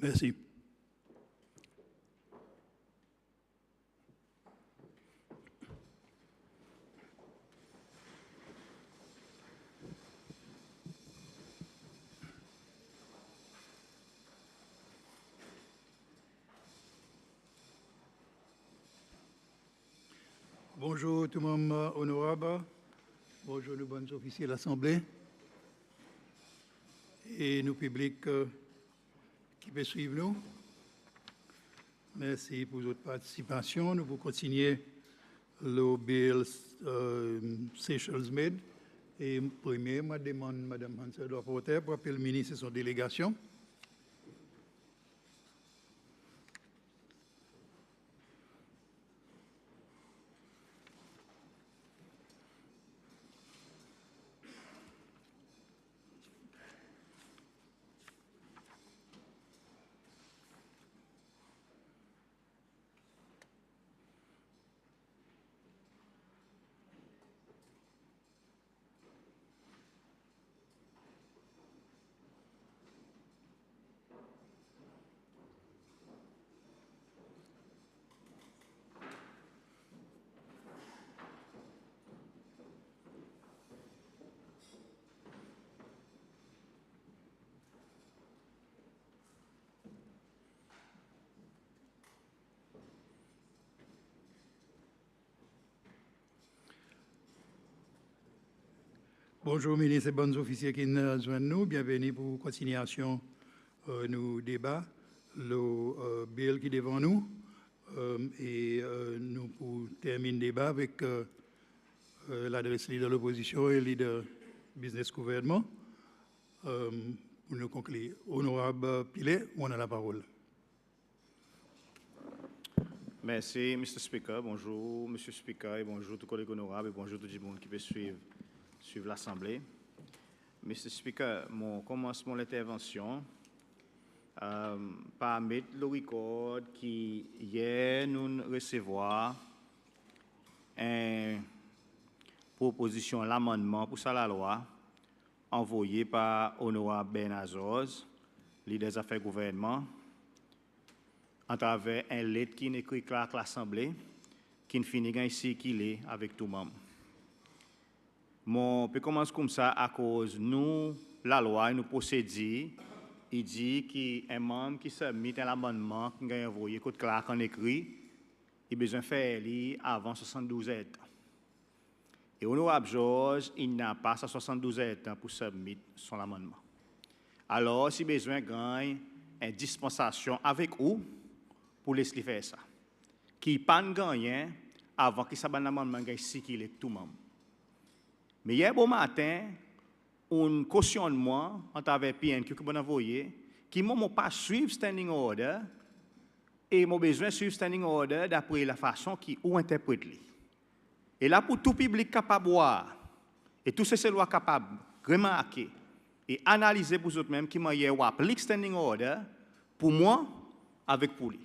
Merci. Bonjour tout le monde honorable, bonjour les bons officiers de l'Assemblée et nos publics qui peuvent suivre nous. Merci pour votre participation. Nous vous continuer le bill Seychelles Med et premier, je demande Mme Hansel Porter pour appeler le ministre et son délégation. Bonjour, ministre et bons officiers qui nous joignent nous. Bienvenue pour continuation de nos débats. Le bill qui est devant nous. Et nous pour terminer le débat avec l'adresse leader de l'opposition et leader business gouvernement. Pour nous conclure. Honorable Pilet, on a la parole. Merci, Mr. Speaker. Bonjour, Monsieur Speaker, et bonjour tous les collègues honorables, et bonjour tout le monde qui peut suivre l'Assemblée. Mr. Speaker, mon commencement l'intervention par mettre le record qui hier nous recevoir une proposition, l'amendement pour ça la loi envoyé par Honorable Ben Azoz, leader des affaires gouvernement, à travers un lettre qui écrit clair à l'Assemblée, qui finit ici qu'il est avec tout le monde. On peut commencer comme ça à cause nous, la loi, nous procédons. Il dit qu'un membre qui submet un amendement qui a envoyé code clair en écrit, il a besoin de faire avant 72 heures. Et Honorable George, il n'a pas 72 heures pour submettre son amendement. Alors, si besoin de gagner une dispensation avec vous pour laisser faire ça, qui n'a pas gagné avant que ça soit un amendement ici qu'il est tout le monde. Mais hier bon matin, un cautionnement entre avec PNQ que vous envoyé, qui m'a pas suivre standing order et m'a besoin de suivre standing order d'après la façon qui ou interprète lui. Et là pour tout public capable de voir et tous ces lois capables de remarquer et analyser pour eux-mêmes qui m'a hier ou applique standing order pour moi avec pour lui.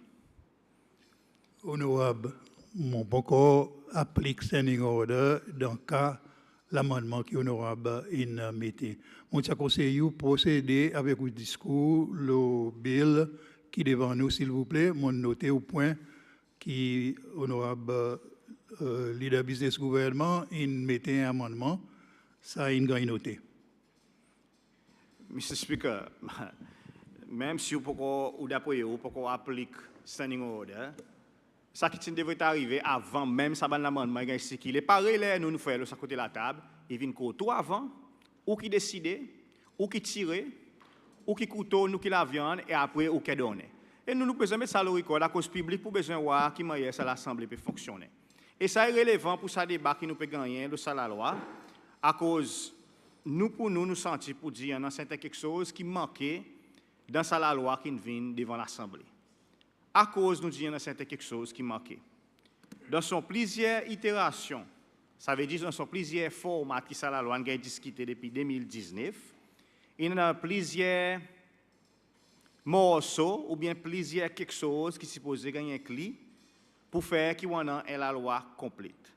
Honorable, mon beaucoup applique standing order dans le cas l'amendement qui est honorable in mettez. Mon conseille vous procéder avec le discours, le bill qui est devant nous, s'il vous plaît. Mon noté au point qui honorable leader business gouvernement, il mettait un amendement, ça il a noté. Mr. Speaker, même si vous d'après vous applique standing order, ça qui devrait arriver avant même ça ban l'amendement ici qui est pareil là nous faire ça côté la table il vient tout avant ou qui décider ou qui tirer ou qui couteau nous qui la viande et après ou qui donner et nous besoin mettre ça le record la cause publique pour besoin voir qui manière ça l'assemblée peut fonctionner et ça est relevant pour ça débat qui nous peut gagner le ça la loi à cause nous sentir pour dire dans certains quelque chose qui manquait dans ça la loi qui vient devant l'assemblée. À cause, nous disons, c'était quelque chose qui manquait. Dans son plusieurs itérations, ça veut dire dans son plusieurs formats qui ça la loi a discuté depuis 2019, il y a plusieurs morceaux ou bien plusieurs quelque chose qui supposé gagner un clé pour faire qu'il y ait la loi complète.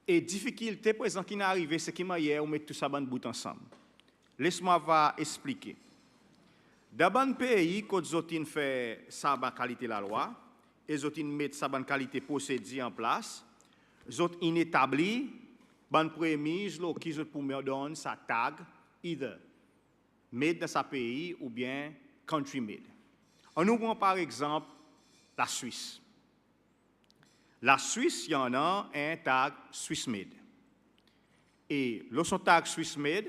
Et difficulté présente qui n'est arrivée, c'est qu'il m'a hier, on met tout ça en bout ensemble. Laisse-moi expliquer. Dans un pays, quand ils fait sa bonne qualité la loi, et ils mettent sa bonne qualité procédure en place, ils ont établi bonne prémise qui ont pour me donner sa tag, either made dans sa pays ou bien country made. On nous prend par exemple la Suisse. La Suisse, il y en a un tag Swiss made. Et le son tag Swiss made,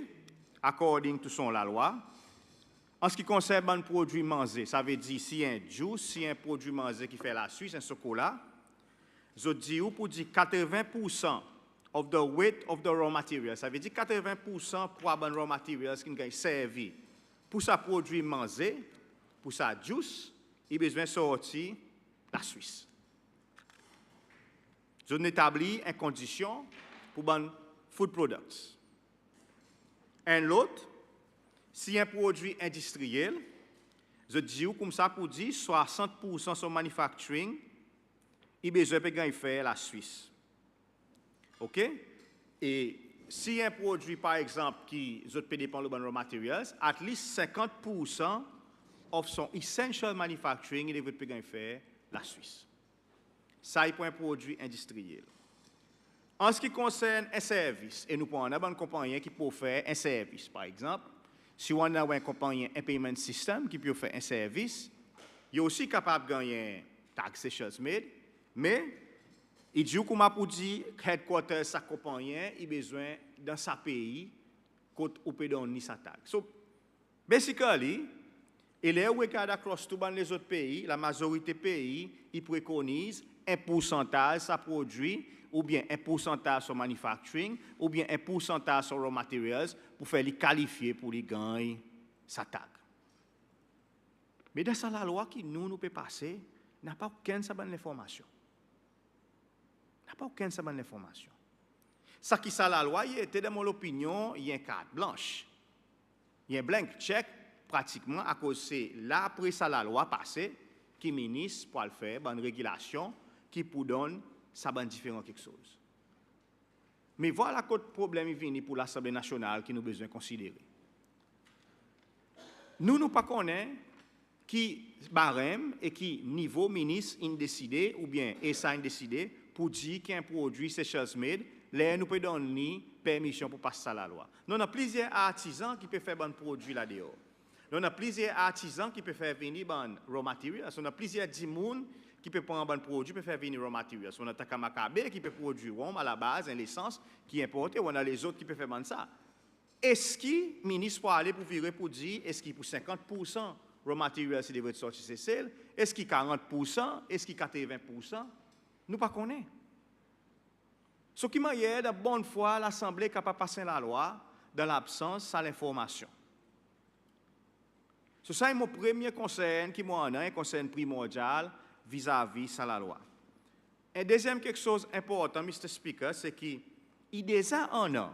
according to son la loi, en ce qui concerne un produit mangé, ça veut dire si un juice, si un produit mangé qui fait la Suisse, un chocolat, je dis pour dire 80% of the weight of the raw material. Ça veut dire 80% pour un raw material qui est servi pour sa produit mangé, pour sa juice, il a besoin de sortir la Suisse. Je établis une condition pour les food products. Un l'autre, si un produit industriel, je dis comme ça pour dire 60% sur manufacturing, il a besoin de faire la Suisse. OK? Et si un produit, par exemple, qui dépend de raw materials, at least 50% of son essential manufacturing, il devrait faire la Suisse. Ça, c'est pour un produit industriel. En ce qui concerne un service, et nous prenons une compagnie qui peut faire un service, par exemple, si on a une compagnie, un payment system qui peut faire un service, il est aussi capable de gagner taxation made, mais il dit qu'on a pour dire headquarter sa compagnie, il a besoin dans sa pays, qu'on peut donner sa taxe. So, basically, et là où regarde across tous les autres pays, la majorité des pays, ils préconisent un pourcentage ça produit, ou bien un pourcentage sur manufacturing, ou bien un pourcentage sur raw materials pour faire les qualifier pour les gagner sa taxe. Mais dans la loi qui nous peut passer, n'a pas aucune bonne information. N'a pas aucune bonne information. Ça qui ça la loi, il était dans mon opinion, il y a une carte blanche. Il y a un blank check pratiquement à cause c'est là après ça la loi passée qui ministre pour le faire bonne régulation qui pour donner ça bonne différent quelque chose. Mais voilà quel problème est venu pour l'Assemblée nationale qui nous besoin considérer. Nous pas connaissons qui barème et qui niveau ministre décidé ou bien ESA décidé pour dire qu'un produit c'est self made, là nous peut donner permission pour passer à la loi. Nous avons plusieurs artisans qui peuvent faire bon produit là dehors. Nous avons plusieurs artisans qui peuvent faire venir bon raw materials. Nous avons plusieurs dimoun qui peuvent prendre un bon produit peuvent faire venir raw materials. On a Takamakabe qui peut produire rhum à la base, une licence qui est importée. On a les autres qui peuvent faire bon ça. Est-ce que le ministre peut aller pour virer pour dire est-ce qu'il pour 50% raw materials si devrait sortir c'est celle? Est-ce qu'il 40%? Est-ce qu'il 80%? Nous pas connaissons. Ce qui m'a dit, de bonne foi, l'Assemblée est capable de passer la loi dans l'absence de l'information. Ça est mon premier conseil qui m'a un conseil primordial vis-à-vis de la loi. Un deuxième quelque chose d'important, Mr. Speaker, c'est qu'il y a déjà un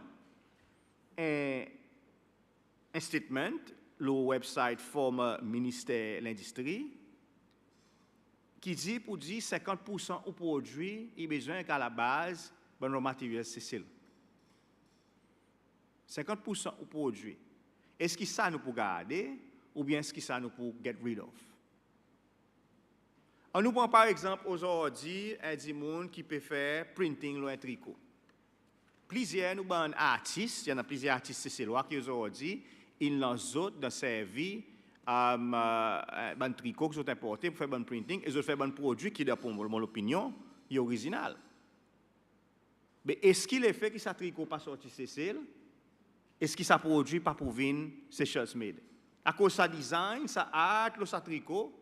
statement, le website former ministère de l'Industrie, qui dit pour dire 50% au produit, il y a besoin qu'à la base, bon raw material c'est 50% au produit. Est-ce que ça nous peut garder ou bien est-ce que ça nous peut get rid of? On nous prend par exemple aujourd'hui un monde qui peut faire printing ou un tricot. Plusieurs nous ban artistes, il y en a plusieurs artistes c'est qui aujourd'hui ils nous autres dans servi ban tricot qui sont importés pour faire bon printing et ils faire bon produit qui d'après mon opinion est original. Mais est-ce qu'il est fait que ça tricot pas sorti Cécile? Est-ce que ça produit pas pour venir c'est self made? À cause ça design, ça art, ça tricot,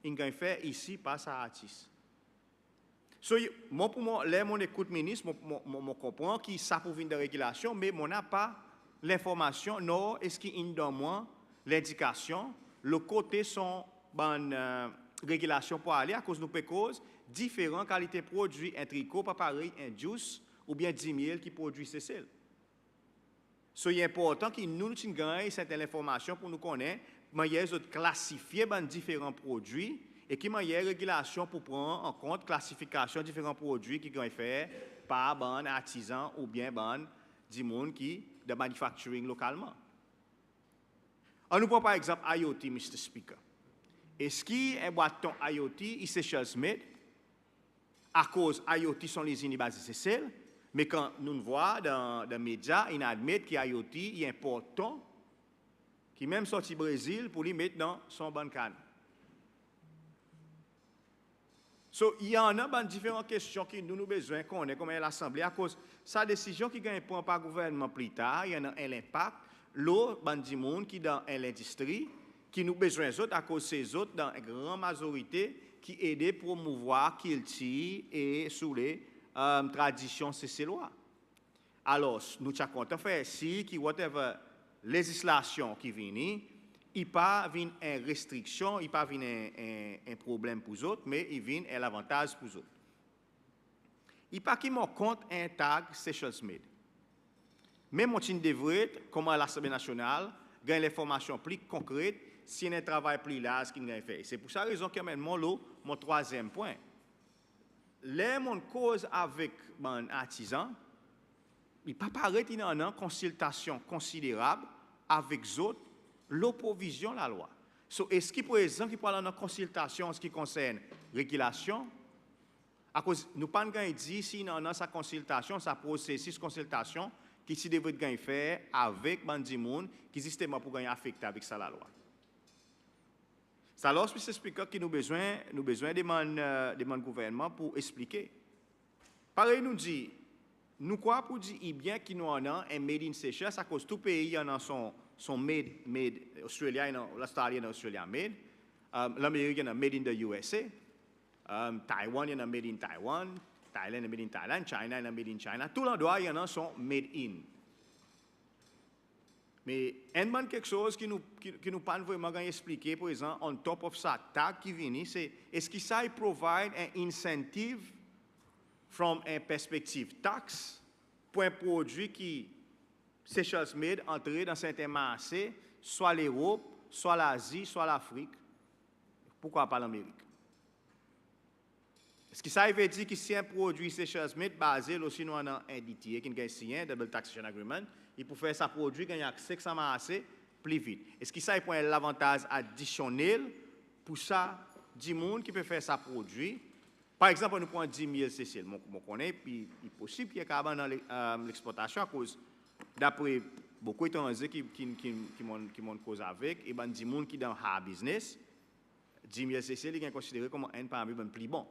il gagne fait ici pas ça artiste. So, moi pour moi, là mon écoute ministre, moi comprend que ça pour venir de régulation, mais on n'a pas l'information, non, est-ce qu'il donne moi l'indication, le côté son bonne régulation pour aller à cause de nos causes différentes qualités de produits, un tricot pas pareil, un juice ou bien 10 000 qui produit celle. So, il est important que nous gagnons cette information pour nous connaître, manière de classifier différents produits et qui manière régulation pour prendre en compte classification de différents produits qui sont faits par bon artisan ou bien bon du monde qui de manufacturing localement. On nous prend par exemple IoT, Mr. Speaker. Est-ce qu'il y a un bâton IoT, il Seychelles Med, à cause IoT sont les usines basées Seychelles, mais quand nous voyons dans les médias, ils admettent qu'IoT est important, qui même sorti Brésil pour lui mettre dans son ban canne. So, il y en a différentes questions qui nous avons besoin qu'on ait comme l'Assemblée à cause de sa décision qui gagne point par gouvernement plus tard, il y en a un impact, l'autre bandi monde qui dans l'industrie, qui nous besoin d'autres à cause de ces autres dans une grande majorité qui aident à promouvoir culture et sous les traditions seychelloises. Alors, nous sommes contents de faire si qui whatever législation qui vient, il pas vient une restriction, il pas vient un problème pour les autres, mais il vient un avantage pour les autres. Il pas qui m'en compte un tag Seychelles Med. Même on devrait, comme à l'Assemblée nationale, gagner l'information plus concrète si y a un travail plus large qu'il a fait. C'est pour ça raison que maintenant, mon troisième point. Les mon cause avec un artisan, il pas paraît qu'il y a une consultation considérable avec les autres, l'opposition à la loi. So, est-ce qu'il, par exemple, qui parle de consultation en ce qui concerne régulation? À cause, nous pas dit si nous avons sa consultation, sa processus de consultation, qui si devrait gagner faire avec bandi moun qui justement pour gagner affecté avec ça la loi. Ça alors expliquer que nous besoin de gouvernement pour expliquer. Pareil nous dit nous quoi pour dire bien qu'il nous en a un made in Seychelles à cause tout pays en a son made Australia, l'Australie en Australia made, l'Amérique en a made in the USA, Taiwan en a made in Taiwan. Thailand est made in Thailand, China est made in China. Tout l'endroit, il y en a sont made in. Mais il y a quelque chose qui nous pas vraiment expliquer, par exemple, on top of ça, tag qui vient, c'est est-ce que ça provide un incentive from une perspective tax pour un produit qui Seychelles Med entrer dans certains marchés, soit l'Europe, soit l'Asie, soit l'Afrique. Pourquoi pas l'Amérique? Est-ce que ça veut dire que si un produit Seychelles Med basé aussi nous en un DTA qui a signé un Double Taxation Agreement, il peut faire sa produit gagner accès à marché plus vite. Est-ce que ça il prend l'avantage additionnel pour ça 10 monde qui peut faire sa produit? Par exemple, nous prenons 10 000 cc. Mon connaît puis il est possible qu'il y ait dans l'exportation à cause d'après beaucoup d'étrangers qui m'ont cause avec et ben 10 monde qui dans hard business 10 000 cc il est considéré comme un parmi les plus bon.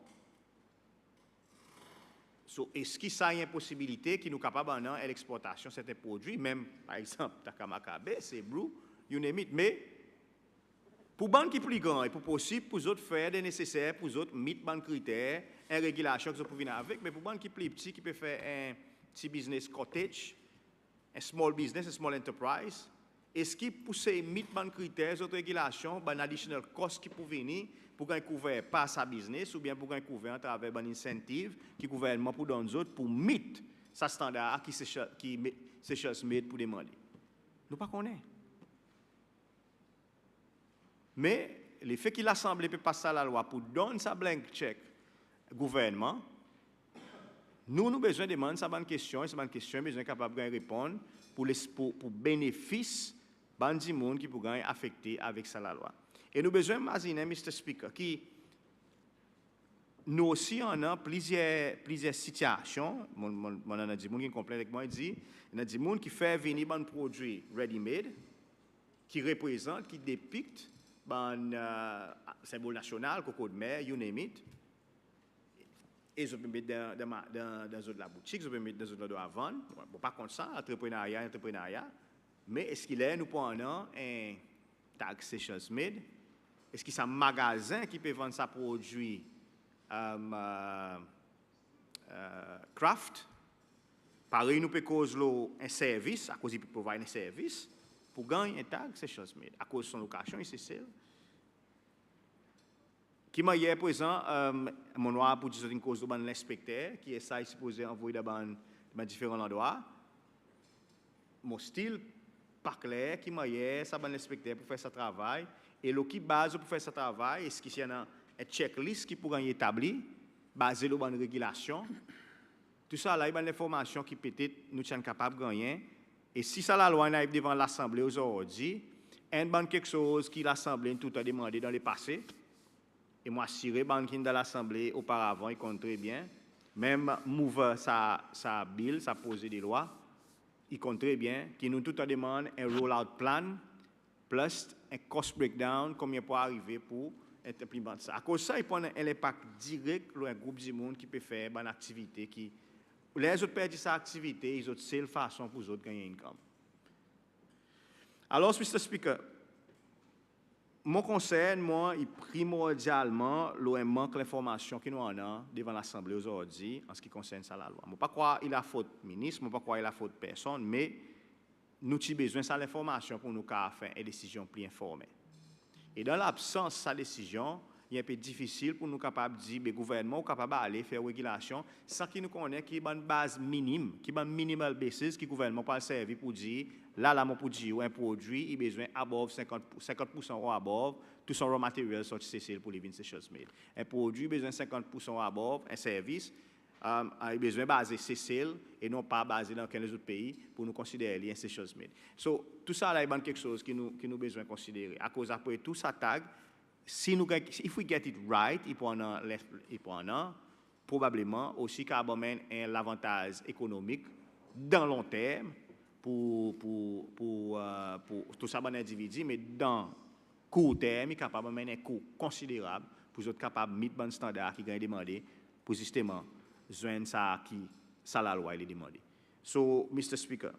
So, est-ce qu'il y a une possibilité qui nous capable de l'exportation de certains produits, même par exemple, Takamakabe, c'est Blue, you name it. Mais pour les qui sont plus grands, et pour possible, pour les autres faire des nécessaires, pour les autres mettre des critères, une régulation que vous pouvez venir avec, mais pour les qui sont plus petits, qui peuvent faire un petit business cottage, un small business, un small enterprise, est-ce qu'il pousse mettre des critères, des autres régulations, des additional costs qui peuvent venir pour qu'on couvre pas sa business ou bien pour qu'on couvre à travers un incentive qui gouvernement pour donner autres pour mettre sa standard qui Seychelles Med pour demander. Nous pas connaît. Mais le fait qu'il l'Assemblée peut passer à la loi pour donner sa blank check au gouvernement, nous besoin de demander sa bonne question et sa bonne question besoin capable de répondre pour bénéfice bandi monde qui pour gagner affecté avec ça la loi. Et nous besoin imaginer, Mr. Speaker, qui nous aussi en a plusieurs situations. On a des gens qui complètent avec moi, il dit, il y a des gens qui font venir un produit ready-made, qui représente, qui dépicte un symbole national, coco de mer, you name it. Et ils peuvent mettre dans la boutique, ils peuvent mettre dans la vente. Bon, pas contre ça, entrepreneuriat. Mais est-ce qu'il est, nous prenons un tag Seychelles Med? Est-ce qu'il y a un magasin qui peut vendre sa produit craft? Pareil, nous pouvons causer un service, à cause il peut provide un service, pour gagner un tag Seychelles Med, à cause de son location, c'est celle. Qui m'a hier présent, mon noir pour dire une cause de l'inspecteur, qui est ça, il est supposé envoyer dans différents endroits. Mon style, pas clair, qui m'a hier, ça va l'inspecteur pour faire ce travail. Et le qui base pour faire ce travail, est-ce qu'il y a une checklist qui pourrait être établie, basée sur une régulation. Tout ça, là, il y a une information qui peut-être nous sommes capables de gagner. Et si ça, la loi arrive devant l'Assemblée aujourd'hui, un quelque chose qui l'Assemblée tout a demandé dans le passé. Et moi, assuré, qui dans l'Assemblée auparavant, il compte très bien. Même move sa bill, sa posé des lois, il compte très bien, qui nous tout a demandé un roll-out plan, plus un cost breakdown, combien pour arriver pour implémenter ça. À cause de ça, il prend un impact direct sur un groupe de monde qui peut faire une activité qui. Les autres perdent cette activité, ils ont une seule façon pour les autres gagner une income. Alors, Mr. Speaker, mon conseil, moi, est primordialement, il manque l'information que nous avons devant l'Assemblée aujourd'hui en ce qui concerne ça, la loi. Je ne sais pas quoi il a faute ministre, je ne sais pas quoi il a faute personne, mais nous avons besoin de cette information pour nous faire une décision plus informée. Et dans l'absence de cette décision, il est un peu difficile pour nous capables de dire que le gouvernement est capable d'aller faire régulation sans qu'il nous connaisse qui est une base minime, qui est une minimal basis, qui le gouvernement peut servir pour dire là, pour dire un produit, il a besoin above 50% ou above, tout son raw material sorti CCL pour les Essentials Made. Un produit, il a besoin 50% above, un service, il a besoin basé CCL et non pas basé dans aucun autre pays pour nous considérer les Essentials Made. So, tout ça là, est quelque chose qui nous besoin considérer. À cause après tout ça tag, si nous if we get it right, il peut en probablement aussi qu'abomène un avantage économique dans long terme pour tout ça bon individu, mais dans court terme, il est capable de mener un coût considérable pour être capable de mettre bon standard qui est demandé pour justement joindre ça qui ça la loi est demandé. So, Mr. Speaker,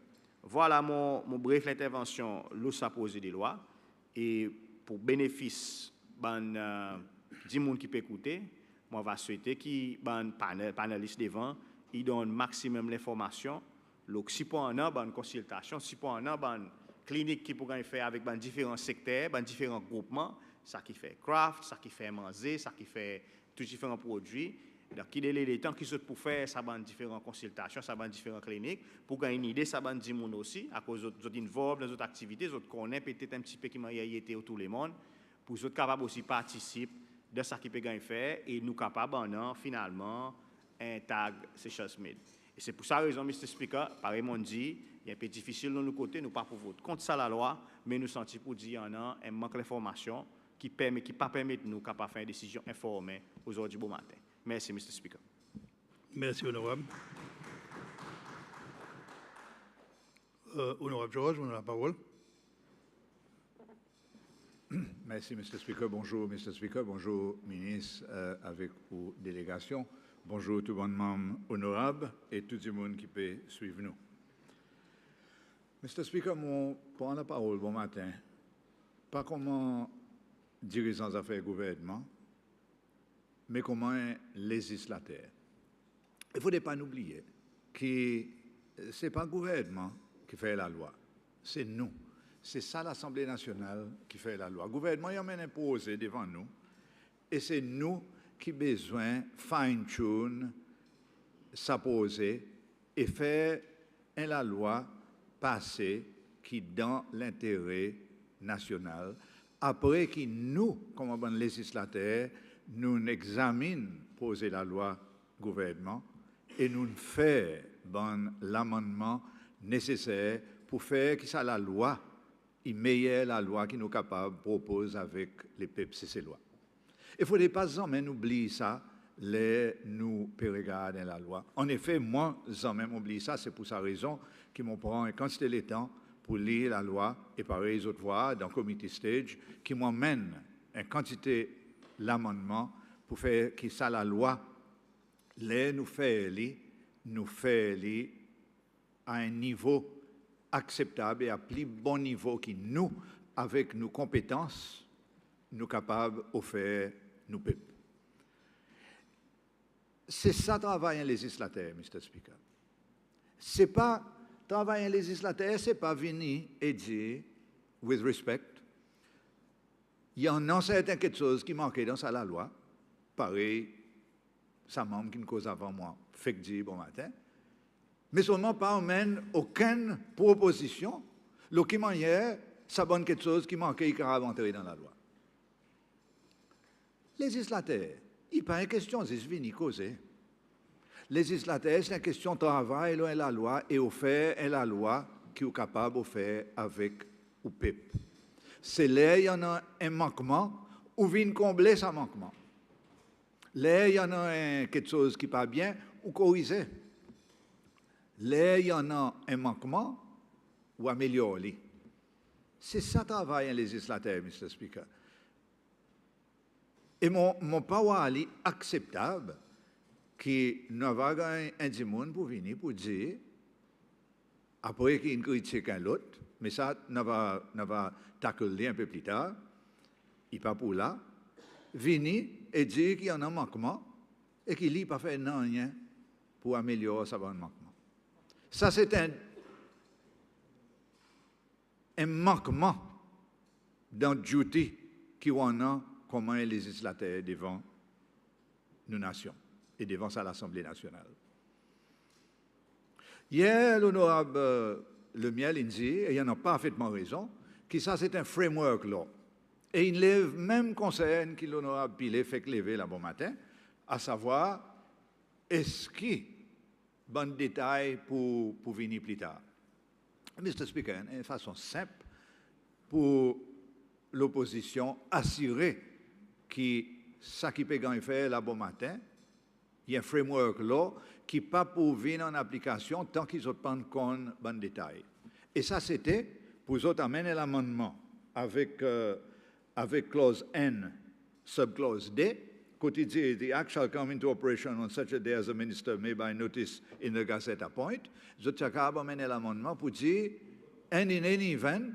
voilà mon bref intervention, l'eau ça poser des lois et pour bénéfice du monde qui peut écouter, moi va souhaiter qui ban panéliste devant, il donne maximum l'information. Donc si pour en a bonne consultation, si pour en a bonne clinique qui pourrait faire avec différents secteurs, différents groupements, ça qui fait craft, ça qui fait manger, ça qui fait tous différents produits. Donc il y a les temps qui sont pour faire ça ban différentes consultations, ça ban différentes cliniques pour gagner une idée ça ban du monde aussi à cause d'autres involved dans d'autres activités, d'autres connaissent peut-être un petit peu qui m'a été tout le monde. Pour être capable aussi participer de ce qui peut gagner faire et nous capables en finalement un tag Essentials Made. Et c'est pour ça raison, Mr. Speaker, pareil mon dit, il est un peu difficile de nos côtés, nous pas pour voter contre ça la loi, mais nous sentons pour dire en un manque d'information qui permet, qui pas permettre nous capables de faire une décision informée aujourd'hui bon matin. Merci, Mr. Speaker. Merci, honorable. Honorable George, vous avez la parole. Merci, Mr. Speaker. Bonjour, Mr. Speaker. Bonjour, ministre, avec vos délégations. Bonjour, tout le monde honorable et tout le monde qui peut suivre nous. Mr. Speaker, je prends la parole bon matin, pas comme dirigeant des affaires gouvernement, mais comme un législateur. Il ne faudrait pas oublier que ce n'est pas le gouvernement qui fait la loi, c'est nous. C'est ça l'Assemblée nationale qui fait la loi. Le gouvernement il a même imposé devant nous. Et c'est nous qui avons besoin de fine-tune, s'apposer et faire la loi passer qui est dans l'intérêt national. Après que nous, comme bon législateur, nous examinons poser la loi gouvernement et nous faisons bon l'amendement nécessaire pour faire que ça la loi il meilleure la loi qui nous capable propose avec les peuples, c'est ces lois. Il ne faudrait pas jamais oublier ça, nous regarder la loi. En effet, moi, sans même oublier ça, c'est pour sa raison que m'en prend une quantité de temps pour lire la loi et pareil les autres fois dans le committee stage, qui m'emmène une quantité d'amendements pour faire que ça la loi, nous fait à un niveau acceptable et à plus bon niveau que nous, avec nos compétences, nous capables d'offrir nos peuples. C'est ça le travail législateur, Mr. Speaker. Ce n'est pas travail législateur, ce n'est pas venir et dire, with respect, il y en a certaines choses qui manquaient dans la loi, pareil, ça membre qui me cause avant moi, fait que dire bon matin, mais seulement pas mène aucune proposition, le qui manière, ça bonne quelque chose qui manquait qui a rentré dans la loi. Législateur, il n'est pas une question, c'est venir causer. Législateur, c'est une question de travail, loin la loi, et au faire la loi qui est capable de faire avec le peuple. C'est là il y en a un manquement, ou vient combler ce manquement. Là il y en a quelque chose qui n'est pas bien, ou corriger. Là il y en a un manquement, ou améliorer. C'est ça le travail un législateur, Mr. Speaker. Et mon pouvoir est acceptable que nous avons un démon pour venir pour dire, après qu'il critique un l'autre, mais ça, nous va tacler un peu plus tard, il n'est pas pour là, venir et dire qu'il y en a un manquement et qu'il n'a pas fait rien pour améliorer ce manquement. Ça, c'est un manquement dans le duty qu'on a comme un législateur devant nos nations et devant l'Assemblée nationale. Hier, l'honorable Lemiel il dit, et il en a parfaitement raison, que ça c'est un framework law. Et il lève même conseil que l'honorable Pilet fait lever là bon matin, à savoir, est-ce qu'il y a un détail pour venir plus tard. Mr. Speaker, une façon simple pour l'opposition assurer que ça qui peut gagner faire là bon matin, il y a un framework law qui n'est pas pour venir en application tant qu'ils n'ont pas de bon détail. Et ça, c'était pour eux amener l'amendement avec clause N, subclause D, côté dit, the act shall come into operation on such a day as the minister may by notice in the Gazette appoint. Vous avez amené l'amendement pour dire, and in any event,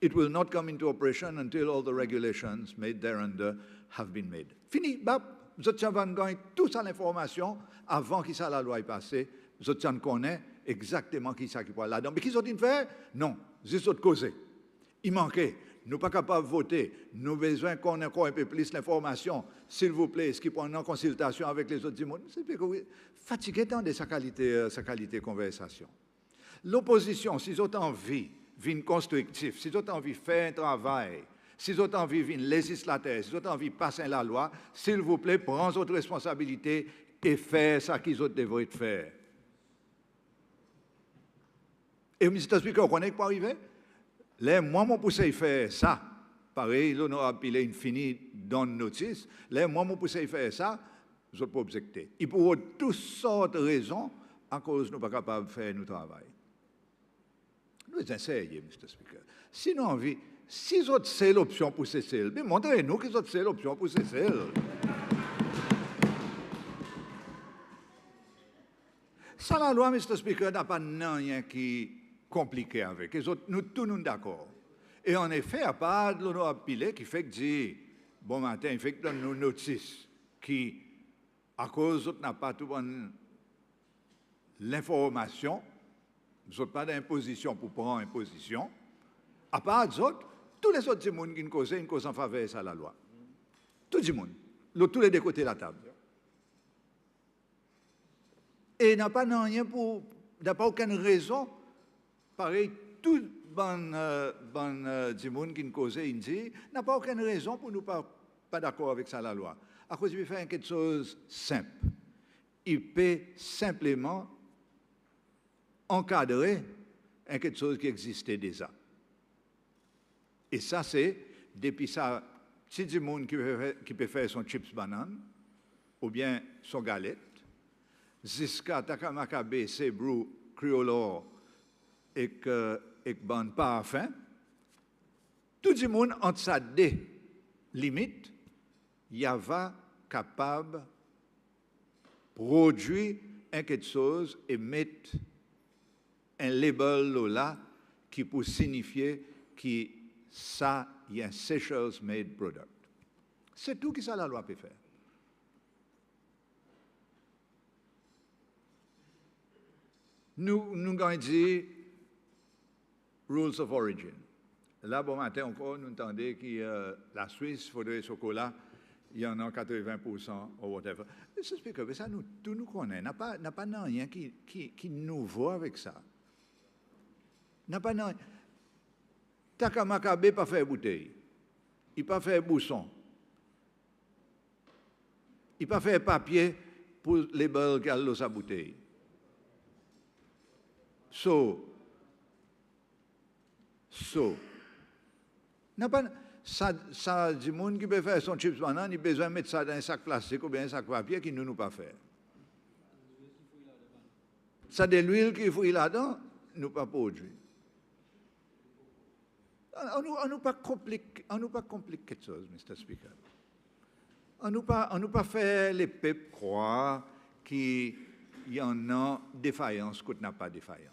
it will not come into operation until all the regulations made thereunder have been made. Fini, bap, vous avez gagné toute l'information avant que la loi ait passé. Vous connaissez exactement qui ça qui pourra là-dedans. Mais qu'ils ont fait? Non, c'est autre cause. Il manquait. Nous ne sommes pas capables de voter. Nous avons besoin qu'on ait encore un peu plus l'information. S'il vous plaît, ce qui prend en consultation avec les autres du monde. C'est fatigué tant de sa qualité de conversation. L'opposition, s'ils ont envie, vin constructif, s'ils ont envie de faire un travail, s'ils ont envie de venir législateur, s'ils ont envie de passer la loi, s'il vous plaît, prenez votre responsabilité et faites ce qu'ils ont devraient faire. Et Mr. Speaker, vous connaissez pas arrivé? Là, moi, mon poussé faire ça. Pareil, l'honorable Pilet fini dans notice. Là, moi, mon poussé faire ça, je ne peux pas objecter. Et pour toutes sortes de raisons, à cause nous ne sommes pas capables de faire notre travail. Nous essayons, Mr. Speaker. Sinon, envie, si vous avez l'option pour cesser, mais montrez-nous que vous avez l'option pour cesser. Ça, la loi, Mr. Speaker, n'a pas rien qui est compliqué avec. Nous tous nous d'accord. Et en effet, à part de l'honorable Pilet qui fait que dit, bon matin, il fait que donne nos notices, qui, à cause n'a pas tout l'information, nous n'avons pas d'imposition pour prendre imposition. À part d'autres, tous les autres gens qui une cause en faveur de la loi. Tout le monde, tous les deux côtés de la table. Et il n'a pas rien pour, n'a pas aucune raison, pareil, tout le monde qui nous cause, il dit, n'a pas aucune raison pour nous pas d'accord avec ça la loi. À cause il peut faire quelque chose de simple. Il peut simplement encadrer quelque chose qui existait déjà. Et ça, c'est, depuis ça, si du monde qui peut faire son chips banane, ou bien son galette, jusqu'à Takamakabe, Sebrou, Criollo, et ban parfum, tout le monde, entre ça des limites, il y avait capable de produire quelque chose et mettre un label là qui peut signifier que ça, il y a un Seychelles made product. C'est tout que ça la loi peut faire. Nous avons dit rules of origin. Là, bon matin encore, nous entendons que la Suisse, il faudrait chocolat, il y en a 80% ou whatever. C'est que ça, tout nous connaît. N'a pas rien qui est nouveau avec ça. N'a pas rien. Takamakabe pas fait bouteille. Il pas fait bousson. Il pas fait papier pour les balles qui ont sa bouteille. So, N'a pas, ça, du monde qui peut faire son chips banane, il a besoin de mettre ça dans un sac plastique ou bien un sac papier qui ne nous pas faire. Ça de l'huile qu'il faut là-dedans, nous pas produire. On nous pas compliquer quelque chose, Mr. Speaker. On nous pas fait les peuples croire qu'il y en a défaillance qu'on n'a pas défaillance.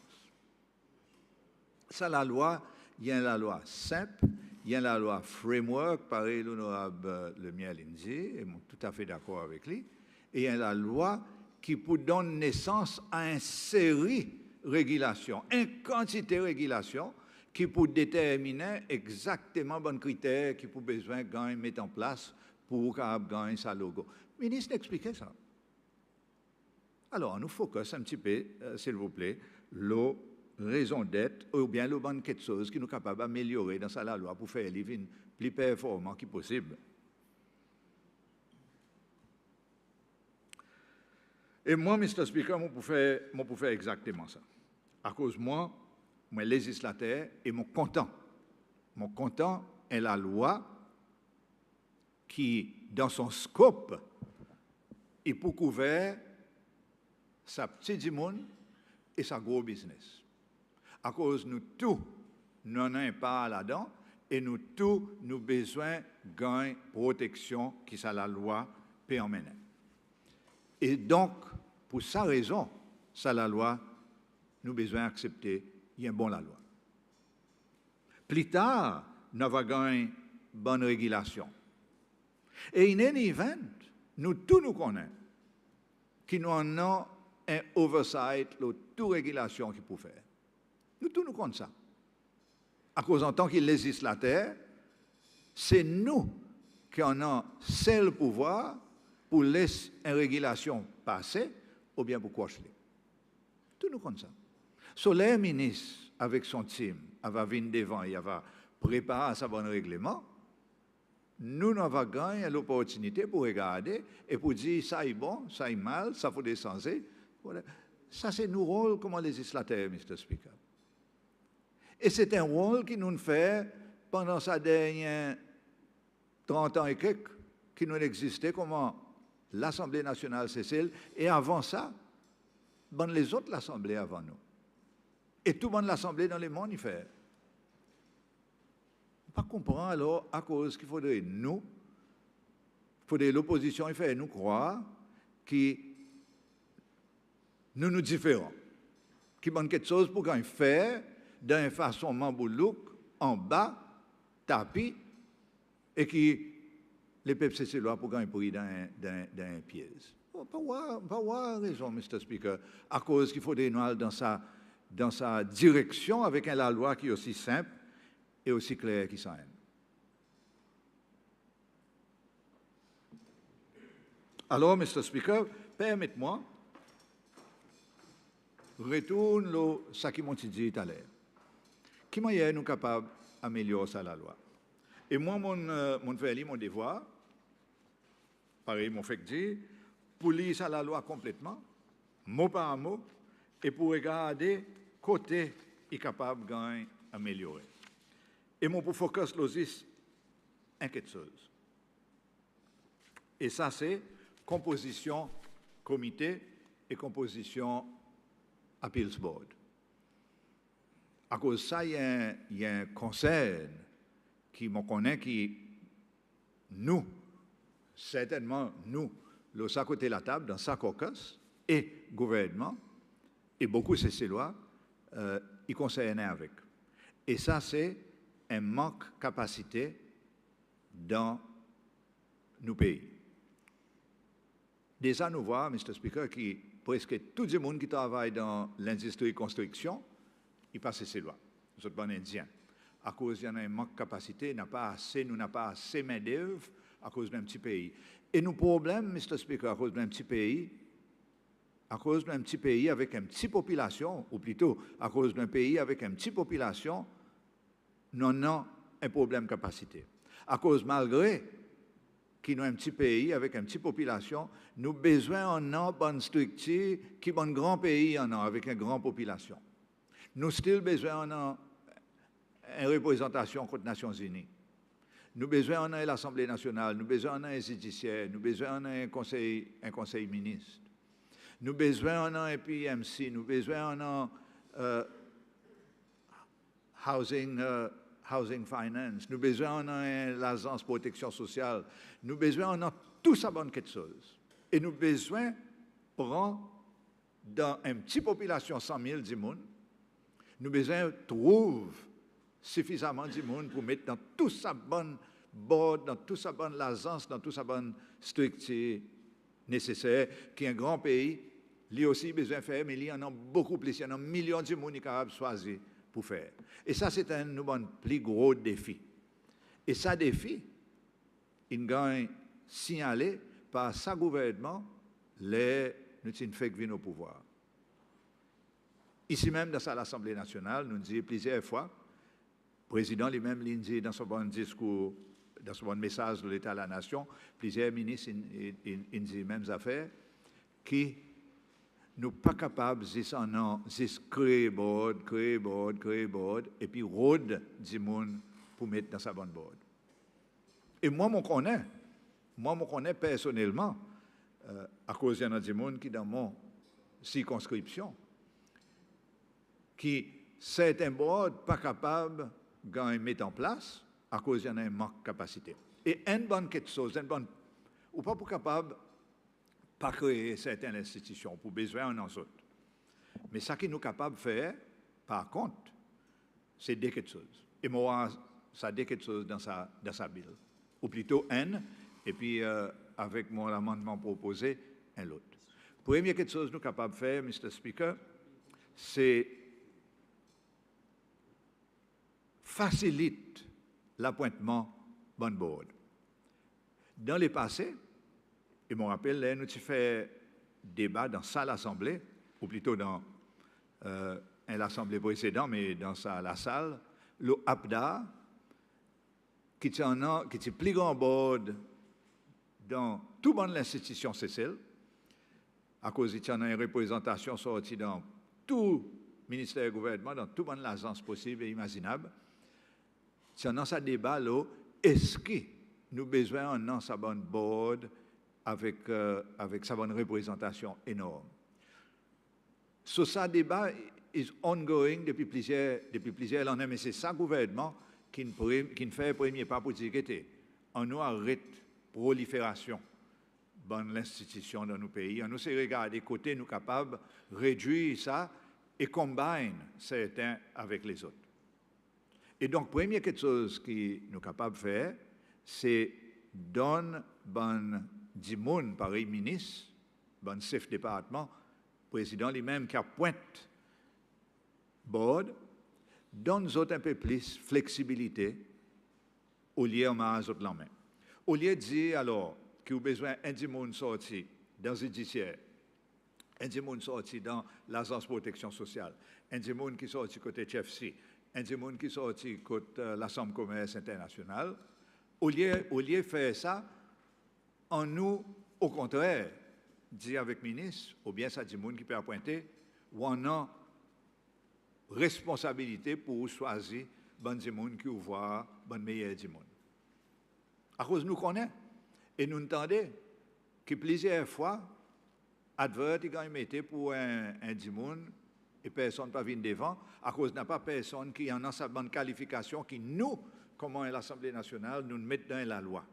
Ça, la loi, il y a la loi simple, il y a la loi framework, pareil l'honorable le mien Lindsay, et je suis tout à fait d'accord avec lui, et il y a la loi qui peut donner naissance à une série de régulations, une quantité de régulations qui peut déterminer exactement les bons critères qu'il peut besoin de mettre en place pour gagner sa logo. Le ministre expliquait ça. Alors, on nous focus un petit peu, s'il vous plaît, la raison d'être ou bien le bon quelque chose qui nous est capable d'améliorer dans la loi pour faire les vignes plus performants que possible. Et moi, Mr. Speaker, je peux faire exactement ça. À cause de moi, législateur, et mon content. Mon content est la loi qui, dans son scope, est pour couvrir sa petite monde et sa gros business. À cause de nous tous, nous n'avons pas là-dedans, et nous tous, nous avons besoin d'une protection qui ça la loi permet. Et donc, pour sa raison, ça la loi, nous avons besoin d'accepter, il y a un bon la loi. Plus tard, nous avons une bonne régulation. Et in any event, nous tous nous connaissons qui nous en avons un oversight, toute régulation qu'il peut faire. Nous tous nous connaissons ça. À cause en tant que législateur, c'est nous qui en avons seul pouvoir pour laisser une régulation passer ou bien pour cocher. Tout nous connaissons ça. So, le ministre, avec son team, va venir devant, il va préparer sa bon règlement. Nous avons gagné l'opportunité pour regarder et pour dire ça est bon, ça est mal, ça faut descendre. Voilà. Ça, c'est nos rôles comme législateur, Mr. Speaker. Et c'est un rôle qui nous fait pendant sa dernière 30 ans et quelques, qui nous existait comme l'Assemblée nationale Cécile, et avant ça, bon, les autres l'Assemblée avant nous. Et tout le monde l'Assemblée dans le monde, il fait. Pas comprendre alors à cause qu'il faudrait nous, l'opposition, il fait nous croire que nous différents, qu'il manque quelque chose pour qu'on fait d'une façon mamboulouk, en bas, tapis, et que les peuples cécilois pour qu'on pris dans un piège. Pas voir raison, Mr. Speaker, à cause qu'il faudrait nous aller dans sa direction avec la loi qui est aussi simple et aussi claire qu'il s'en est. Alors, Mr. Speaker, permettez-moi, retourne ce qui m'a dit tout à l'heure. Qui est nous capable d'améliorer ça la loi? Et moi, mon fait mon devoir, pareil, mon fait dire, pour lire ça la loi complètement, mot par mot, et pour regarder côté est capable d'améliorer. Et mon pour focus l'osis un quelque chose. Et ça, c'est composition comité et composition appeals board. À cause de ça, il y a un conseil qui me connaît, qui nous, certainement nous, le à côté de la table, dans sa caucus, et gouvernement, et beaucoup de ces lois, ils conseillent avec. Et ça, c'est un manque de capacité dans nos pays. Déjà, nous voyons, Mr. Speaker, que presque tout le monde qui travaille dans l'industrie de construction, il passe ces lois. Nous sommes indiens. À cause qu'il y a un manque de capacité, nous n'avons pas assez de main-d'œuvre à cause d'un petit pays. Et nos problèmes, Mr. Speaker, à cause d'un petit pays, avec une petite population, ou plutôt à cause d'un pays avec une petite population, nous avons un problème de capacité. À cause, malgré qu'il y a un petit pays avec une petite population, nous avons besoin d'une bonne structure qui est un grand pays avec une grande population. Nous avons besoin d'une représentation contre les Nations Unies. Nous besoin en l'Assemblée nationale, nous besoin en un judiciaire, nous besoin en un conseil ministre. Nous besoin en un PMC, nous besoin en un housing finance, nous besoin en l'agence protection sociale, nous besoin en tout ça bonne quelque chose. Et nous besoin prendre dans une petite population 100 000 d'immunes, nous besoin trouver suffisamment d'immunes pour mettre dans tout ça bonne board, dans tout ça bonne l'agence, dans tout ça bonne structure nécessaire, qui est un grand pays, lui aussi besoin de faire, mais il y en a beaucoup plus, il y en a millions de monde qui sont capables de choisir pour faire. Et ça, c'est un plus gros défi. Et ça défi, il gagne signalé par sa gouvernement, les nous fait venir au pouvoir. Ici même, dans l'Assemblée nationale, nous disons plusieurs fois, le président lui-même l'a dit dans son bon discours, dans son bon message de l'État à la nation, plusieurs ministres ont dit les mêmes affaires, qui nous pas capables de créer board, et puis road du monde pour mettre dans sa bonne board. Et moi, je connais personnellement, à cause de du monde qui dans mon circonscription, qui certains boards pas capables de mettre en place à cause d'un manque de capacité. Et une bonne quelque chose, ou pas pour capable pas créer certaines institutions pour besoin en autres. Mais ce qui nous capable de faire, par contre, c'est des quelque chose. Et moi, ça dit quelque chose dans sa bill. Ou plutôt un, et puis avec mon amendement proposé, un autre. Première quelque chose que nous sommes capables de faire, Mr. Speaker, c'est facilite l'appointement bon board. Dans le passé, et je me rappelle, là, nous avons fait débat dans l'Assemblée, ou plutôt dans l'Assemblée précédente, mais dans la salle, le APDA, qui est le plus grand board dans toute l'institution CCL, à cause qu'il y a une représentation sortie dans tout ministère et gouvernement, dans toute l'agence possible et imaginable. Si on a ce débat là, est-ce que nous avons besoin d'un sa bonne board avec sa bonne représentation énorme? So, ce débat est ongoing depuis plusieurs années, mais c'est ça gouvernement qui fait le premier pas pour dire que on nous arrête prolifération de l'institution dans nos pays. On nous sait regarder côté, nous capables de réduire ça et combiner certains avec les autres. Et donc, première quelque chose que nous sommes capables de faire, c'est donner bon dimoun pareil ministre, bon chef département, président lui-même qui appointe board, donne un peu plus flexibilité au lieu de mettre autres la main. Au lieu de dire alors qu'il y a besoin d'un dimoun sorti dans le judiciaire, un dimoun sorti dans l'agence de protection sociale, un dimoun qui sorti côté TFC, un dimoun qui sorti côté l'Assemblée commerce internationale, au lieu de faire ça, on nous, au contraire, dit avec le ministre, ou bien ça dit monde qui peut appointer, ou on a responsabilité pour choisir bon du monde qui voit bon meilleur du monde. À cause nous connaissons et nous entendons que plusieurs fois, advert ils mettent pour un du monde et personne ne vient devant, à cause n'a pas personne qui en a sa bonne qualification qui nous, comme l'Assemblée nationale, nous mettons dans la loi.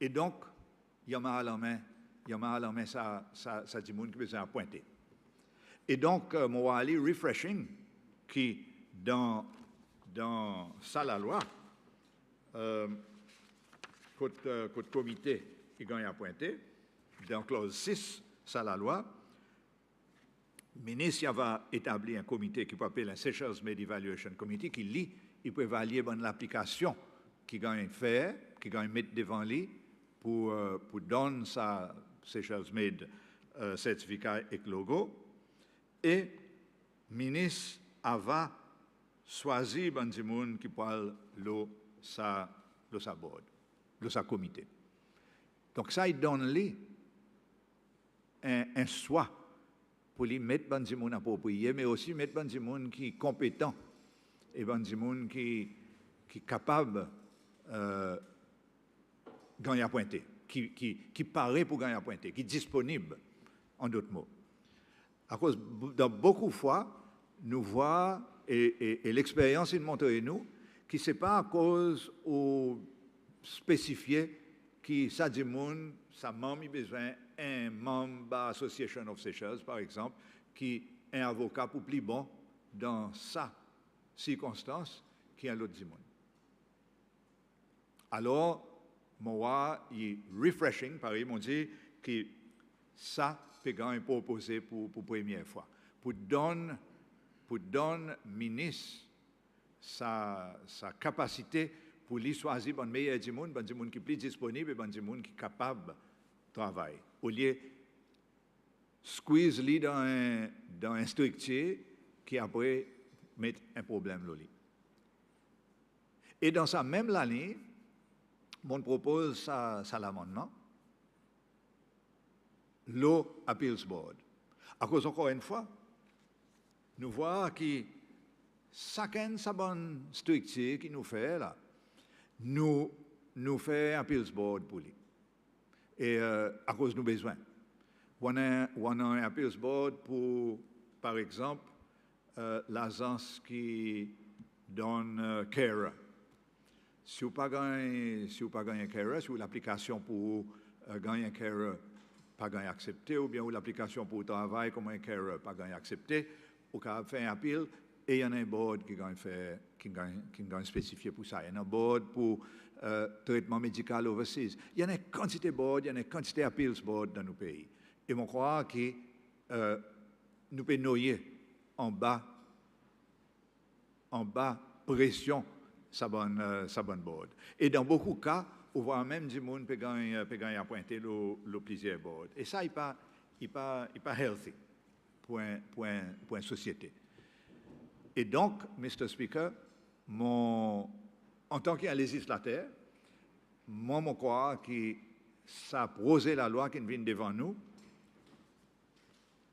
Et donc, il y a mal en main, ça dit monde qui besoin appointer. Et donc, moi, aller refreshing, qui dans ça la loi, côté comité qui gagne appointé, dans clause 6, ça la loi, le ministre va établir un comité qui peut appeler un Seychelles Made Evaluation Committee qui lit, il peut évaluer l'application qui gagne faire, qui gagne mettre devant lui pour donner sa Seychelles Made certificat et logo. Et le ministre va choisir bon du monde qui parle de sa board, de sa comité. Donc ça, il donne lui un choix pour lui mettre bon du monde approprié, mais aussi mettre bon du monde qui est compétent et bon du monde qui qui est capable de gagner à pointer, qui paraît pour gagner à pointer, qui est disponible, en d'autres mots. À cause, dans beaucoup de fois, nous voyons, et l'expérience nous montre nous, que ce n'est pas à cause au spécifié qui ça dit moun, ça membre a besoin un membre de l'Association of Seychelles, par exemple, qui est un avocat pour plus bon dans sa circonstance qui est l'autre du monde. Alors, moi, il est refreshing, pareil, m'ont dit que ça, Pégan est proposé pour première fois. Pour donner ministre sa capacité pour lui choisir le meilleur du monde qui est plus disponible et du monde qui est capable de travailler. Au lieu de squeeze lui dans un structure qui après met un problème là. Et dans sa même ligne, on propose ça l'amendement. Law Appeals Board. À cause, encore une fois, nous voyons que chacun sa bonne structure qui nous fait là, nous fait un Appeals Board pour lui. Et à cause de nos besoins. On a un Appeals Board pour, par exemple, l'agence qui donne CARE. Si vous n'avez pas gagné CARE, si l'application pour gagner CARE pas gagné accepté, ou bien l'application pour le travail comme un CARE pas gagné accepté, ou qu'on fait un appel, et il y en a un board qui gagne spécifié pour ça. Il y a un board pour traitement médical overseas. Il y a une quantité de board, il y a une quantité d'appeals board dans nos pays. Et je crois que nous pouvons noyer en bas pression sa bonne board. Et dans beaucoup de cas, on voit même du monde qui peut gagner à pointer le plaisir board. Et ça, il n'est pas healthy pour une société. Et donc, Mr. Speaker, en tant qu'un législateur, moi, je crois que ça poser la loi qui vient devant nous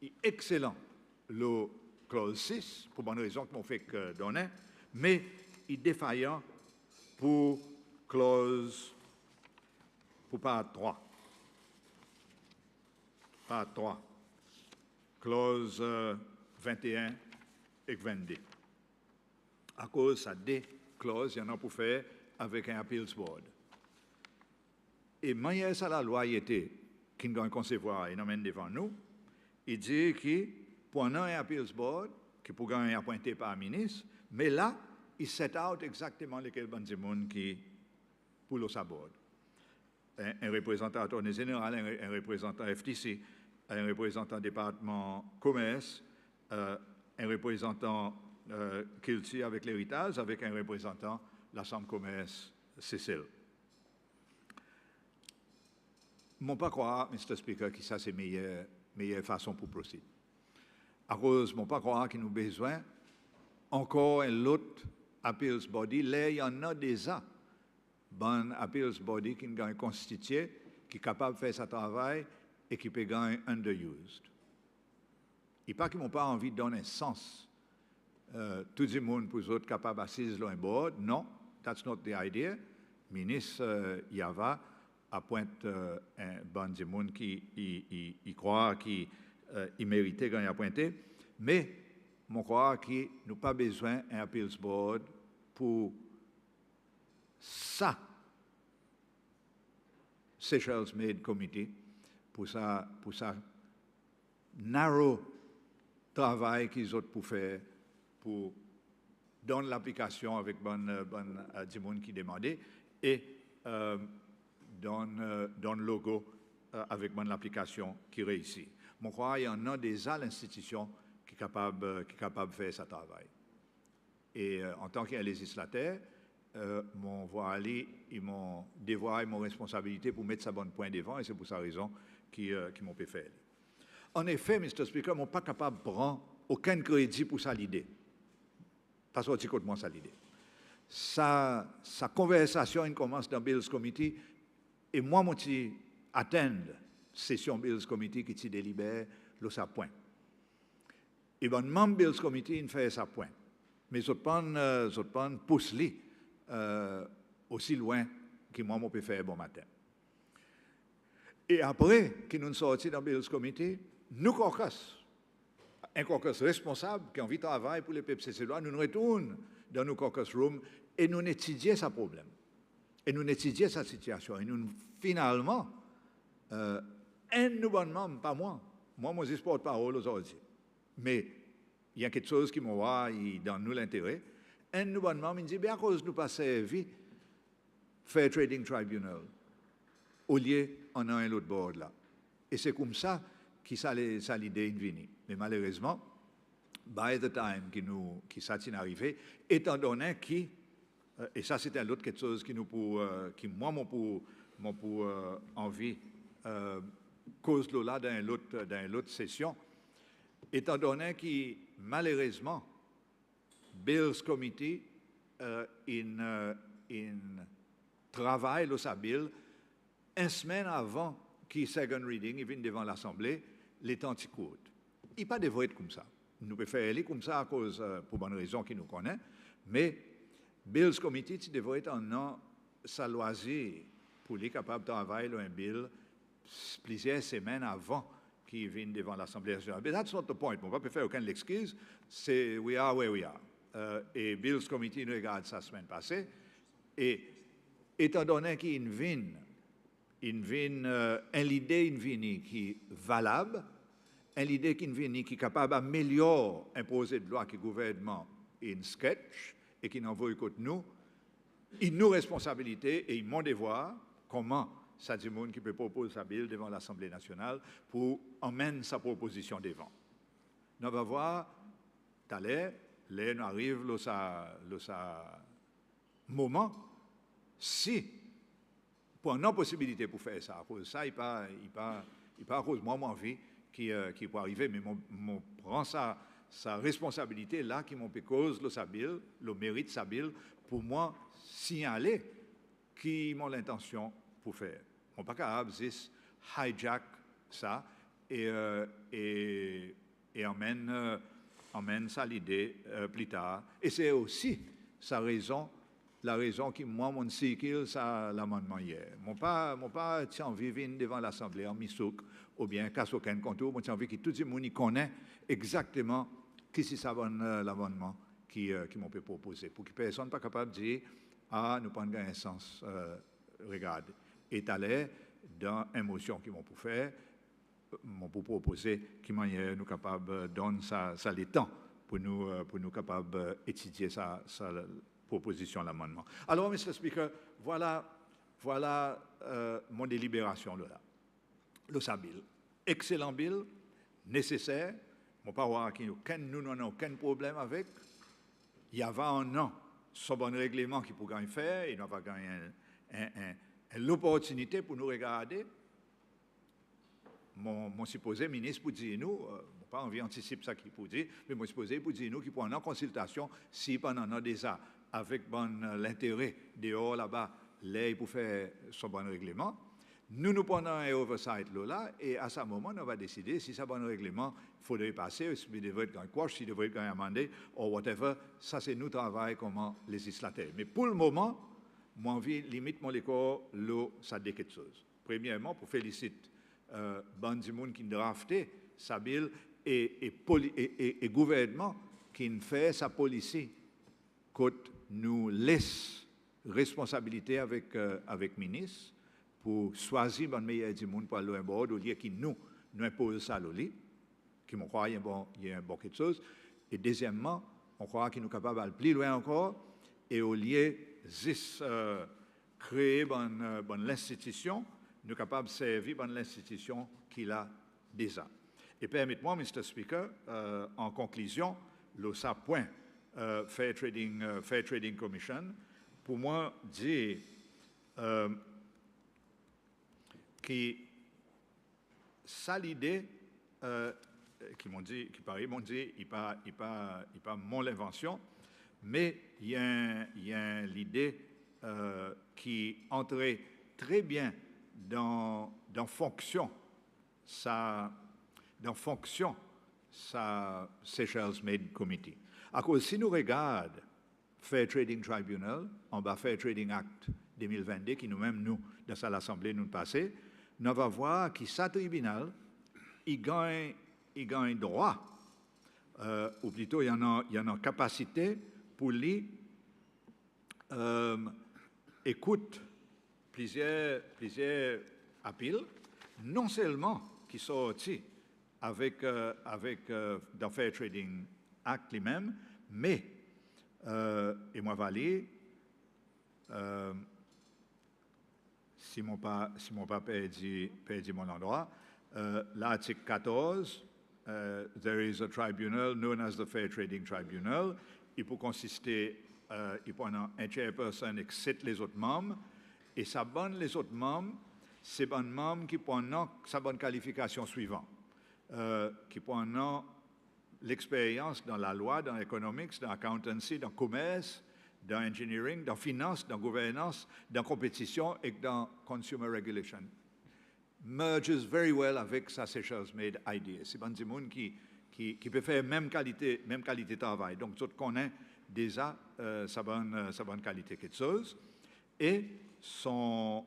est excellent. Le clause 6, pour bonne raison que m'ont fait donner, mais il est défaillant pour clause pour part 3. Part 3. Clause 21 et 22. À cause de ça, des clauses, il y en a pour faire avec un appeals board. Et manière ça la loi y était, qui nous concevoir et nous mène devant nous, il dit que pour un appeals board, qui pour gagner appointé par un ministre, mais là, il set out exactement lesquels bandits qui pour le sabord. Un représentant attorney général, un représentant FTC, un représentant département commerce, un représentant Kilty avec l'héritage, avec un représentant la Chambre commerce Cécile. Je ne pas croire, Mr. Speaker, que ça c'est la meilleure façon pour procéder. À cause, je ne pas croire qu'il nous avons besoin encore un autre appeals body. Là, il y en a déjà bon appeals body qui est constitué, qui est capable de faire ce travail et qui peut gagner underused. Et pas qu'ils n'ont pas envie de donner un sens. Tout le monde pour eux autres capable d'assister sur un board. Non, that's not the idea. Ministre Yava appointe un bon de monde qui croit qu'il méritait de gagner à pointer. Mais je crois que nous n'avons pas besoin d'un appeals board pour ça. Seychelles Made Committee, pour ça narrow travail qu'ils ont pour faire, pour donner l'application avec du monde qui demandait et dans le logo avec l'application qui réussit. Je crois qu'il y en a déjà l'institution qui est capable de faire ce travail. Et en tant qu'un législateur, mon voix aller, mon devoir et mon responsabilité pour mettre sa bonne point devant, et c'est pour sa raison qui m'ont fait faire. En effet, Mr. Speaker, je ne suis pas capable de prendre aucun crédit pour ça l'idée. Pas sorti contre moi ça l'idée. Sa conversation elle commence dans Bills Committee, et moi, je suis attendre session Bills Committee qui délibère le sa point. Et bon, membre Bills Committee il fait sa point. Mais je prends pousse-li aussi loin que moi, je peux faire bon matin. Et après, que nous sommes sortis dans le Bills Committee, nous caucus, un caucus responsable qui a envie de travailler pour les PPCC, nous retournons dans nos caucus rooms et nous étudions ce problème. Et nous étudions sa situation. Et nous, finalement, un nous bonnement, pas moi. Moi, je porte-parole aujourd'hui. Mais il y a quelque chose qui m'a dans nous l'intérêt. Un nous bonnement, il dit, bien à cause de nous pas servi Fair Trading Tribunal, au lieu on a un autre bord là. Et c'est comme ça que ça l'idée est venue. Mais malheureusement, by the time qui ça est arrivé, étant donné que, et ça c'était un autre quelque chose qui moi m'ont pour envie cause là dans l'autre session, étant donné que malheureusement, Bills Committee in travail sa bill une semaine avant que second reading il vienne devant l'Assemblée, les temps qui courent. Il pas devrait être comme ça. Nous pouvons faire aller comme ça à cause pour bonne raison qui nous connaît, mais Bills Committee devrait être un an sa loisir pour les capables de travailler un bill plusieurs semaines avant qu'il vienne devant l'Assemblée nationale. Mais that's not the point. On ne va pas faire aucune excuse. C'est we are where we are. Et Bills Committee nous regarde ça la semaine passée. Et étant donné qu'il vient une idée qui est valable, une idée qui est capable d'améliorer un projet de loi qui gouvernement in sketch et qui n'envoie contre nous, il nous responsabilité et il mon devoir comment ça dit monde qui peut proposer sa bill devant l'Assemblée nationale pour emmener sa proposition devant. Nous allons voir tout à l'heure, là nous arrive le moment si pour une possibilité pour faire ça, pour ça il pas à cause moi mon envie qui peut arriver, mais mon prend sa responsabilité là qui m'ont fait cause sa bill, le mérite sa bill pour moi signaler qui m'ont l'intention pour faire. On pas capable de hijack ça et emmène ça l'idée plus tard. Et c'est aussi la raison qui moi mon cycle ça l'amendement hier. Mon pas tient envie de venir devant l'Assemblée en misouk ou bien casse aucun contour. Mon tient envie que tout le monde connaît exactement qui c'est ça l'amendement qui m'ont proposé pour que personne pas capable de dire nous prenons un sens regarde étalé dans une motion qu'ils m'ont pour faire m'ont pour proposer qui manière nous capable donner ça les temps pour nous capable étudier ça proposition l'amendement. Alors, Mr. Speaker, voilà mon délibération là. Le Sabil. Excellent bill, nécessaire. Mon parole qui nous n'avons aucun problème avec. Il y avait un an, ce bon règlement qui pourrait faire, il n'a pas gagné l'opportunité pour nous regarder. Mon supposé ministre pour dire nous, pas envie d'anticiper ça qu'il pour dire, mais mon supposé pour dire nous qui prend en consultation si pendant déjà avec l'intérêt dehors là-bas, là pour faire son bon règlement. Nous prenons un oversight là, et à ce moment, on va décider si ce bon règlement, il faudrait passer, s'il devrait être quash, s'il devrait être amendé, ou whatever. Ça, c'est nous travail comme législateur. Mais pour le moment, moi, envie, limite mon école, ça dit quelque chose. Premièrement, pour féliciter ban du monde qui drafté sa bill et gouvernement qui fait sa policy quand nous laisse responsabilité avec ministre pour choisir le meilleur du monde pour aller au bord au lieu qui nous impose ça l'oli qui me croit il y a un bon quelque chose et deuxièmement on croit qu'il nous capable d'aller plus loin encore et au lieu juste créer bonne institution nous capable de servir bonne l'institution qu'il a déjà. Et permettez-moi, Mr. Speaker, en conclusion, le point Fair Trading Commission, pour moi, dire que ça l'idée qui m'ont dit, il pas mon invention, mais il y a l'idée qui entrait très bien dans fonction Seychelles Made Committee. À cause si nous regardons Fair Trading Tribunal, en bas Fair Trading Act 2022, qui nous-mêmes, nous, dans l'Assemblée, nous passons, nous allons voir que ce tribunal, il gagne droit, ou plutôt il y en a capacité pour lui écoute plusieurs appeals, non seulement qui sont sortis avec dans Fair Trading Act lui-même, mais et moi valide si mon pas perdu mon endroit, l'article 14, there is a tribunal known as the Fair Trading Tribunal. Il peut consister, il peut avoir un chairperson et 7 les autres membres, et ça bonne les autres membres, c'est bon membres qui peuvent avoir sa bonne qualification suivante, qui peuvent avoir l'expérience dans la loi, dans l'économics, dans l'accountancy, dans le commerce, dans l'engineering, dans la finance, dans la gouvernance, dans la compétition et dans consumer regulation. Merges very well avec sa Seychelles Made idea. C'est des gens qui peut faire même qualité de travail. Donc, tout connaît déjà sa bonne qualité quelque chose. Et son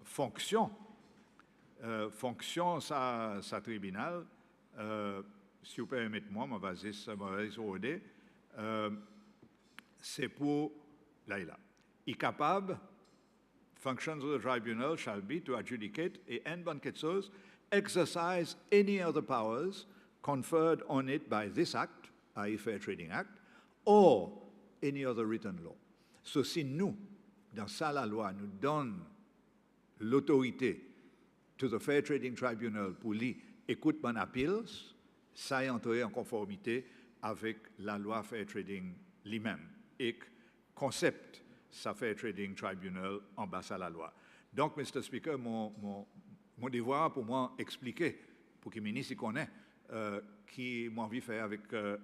fonction sa tribunal, si vous permettez-moi, c'est pour là. Il est capable, functions of the tribunal shall be to adjudicate et en bonne quelque chose, exercise any other powers conferred on it by this act, i.e. Fair Trading Act, or any other written law. So, si nous, dans ça la loi, nous donne l'autorité to the Fair Trading Tribunal pour lui écoute mon appeals, ça est entré en conformité avec la loi Fair Trading lui-même et concept ça Fair Trading Tribunal en bas à la loi. Donc, Mr. Speaker, mon devoir pour moi expliquer, pour que le ministre connaisse, qui m'a envie de faire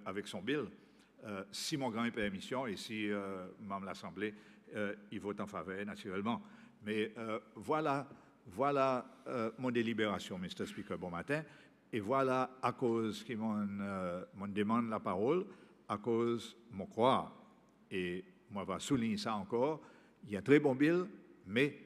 avec son bill, si mon grand permission et si même l'Assemblée, il vote en faveur, naturellement. Mais voilà mon délibération, Mr. Speaker, bon matin. Et voilà à cause qui m'on demande la parole, à cause mon croire. Et moi, je vais souligner ça encore. Il y a un très bon bill, mais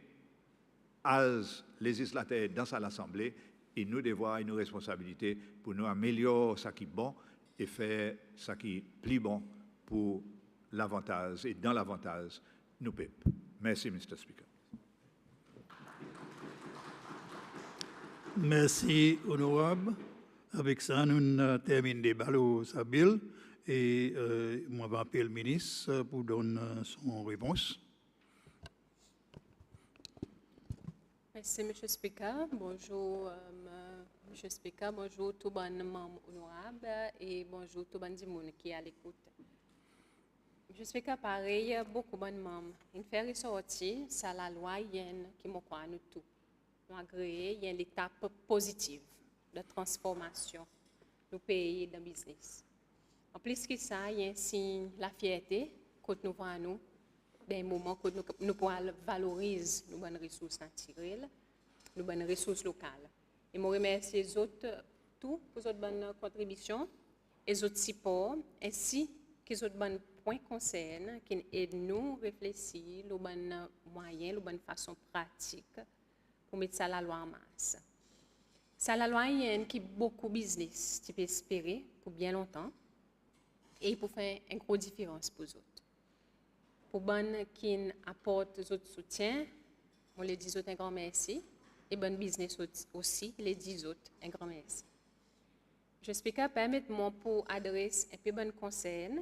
as législateurs dans l'Assemblée, et nous devoirs et nos responsabilités pour nous améliorer ce qui est bon et faire ce qui est plus bon pour l'avantage et dans l'avantage nous peuples. Merci, Mr. Speaker. Merci, honorable. Avec ça, nous terminons le débat sur Bill et moi, je vais appeler le ministre pour donner son réponse. Merci, M. Speaker. Bonjour, M. Speaker. Bonjour, tout le monde honorable et bonjour, tout le monde qui est à l'écoute. M. Speaker, pareil, beaucoup de membres. Il fait ressortir, ça la loi qui m'a croit nous tout. Nous agréé, il y a une étape positive de transformation du pays dans le business. En plus que ça, il y a un signe la fierté quand nous voyons nous, des moments où nous pouvons valoriser nos bonnes ressources naturelles, nos bonnes ressources locales. Et je remercie les autres, tout pour les bonnes contributions, les autres supports, ainsi que les autres bons points concernés qui aident nous à réfléchir aux bons moyens, aux bonnes façons pratiques pour mettre ça la loi en masse. Ça la loi qui a beaucoup de business, tu peux espérer pour bien longtemps et pour faire une grosse différence pour les autres. Pour les qui apportent les autres soutien, on les dit autres un grand merci. Et bon business aussi, les dit autres un grand merci. J'espère que permettez-moi pour adresser un peu bon conseil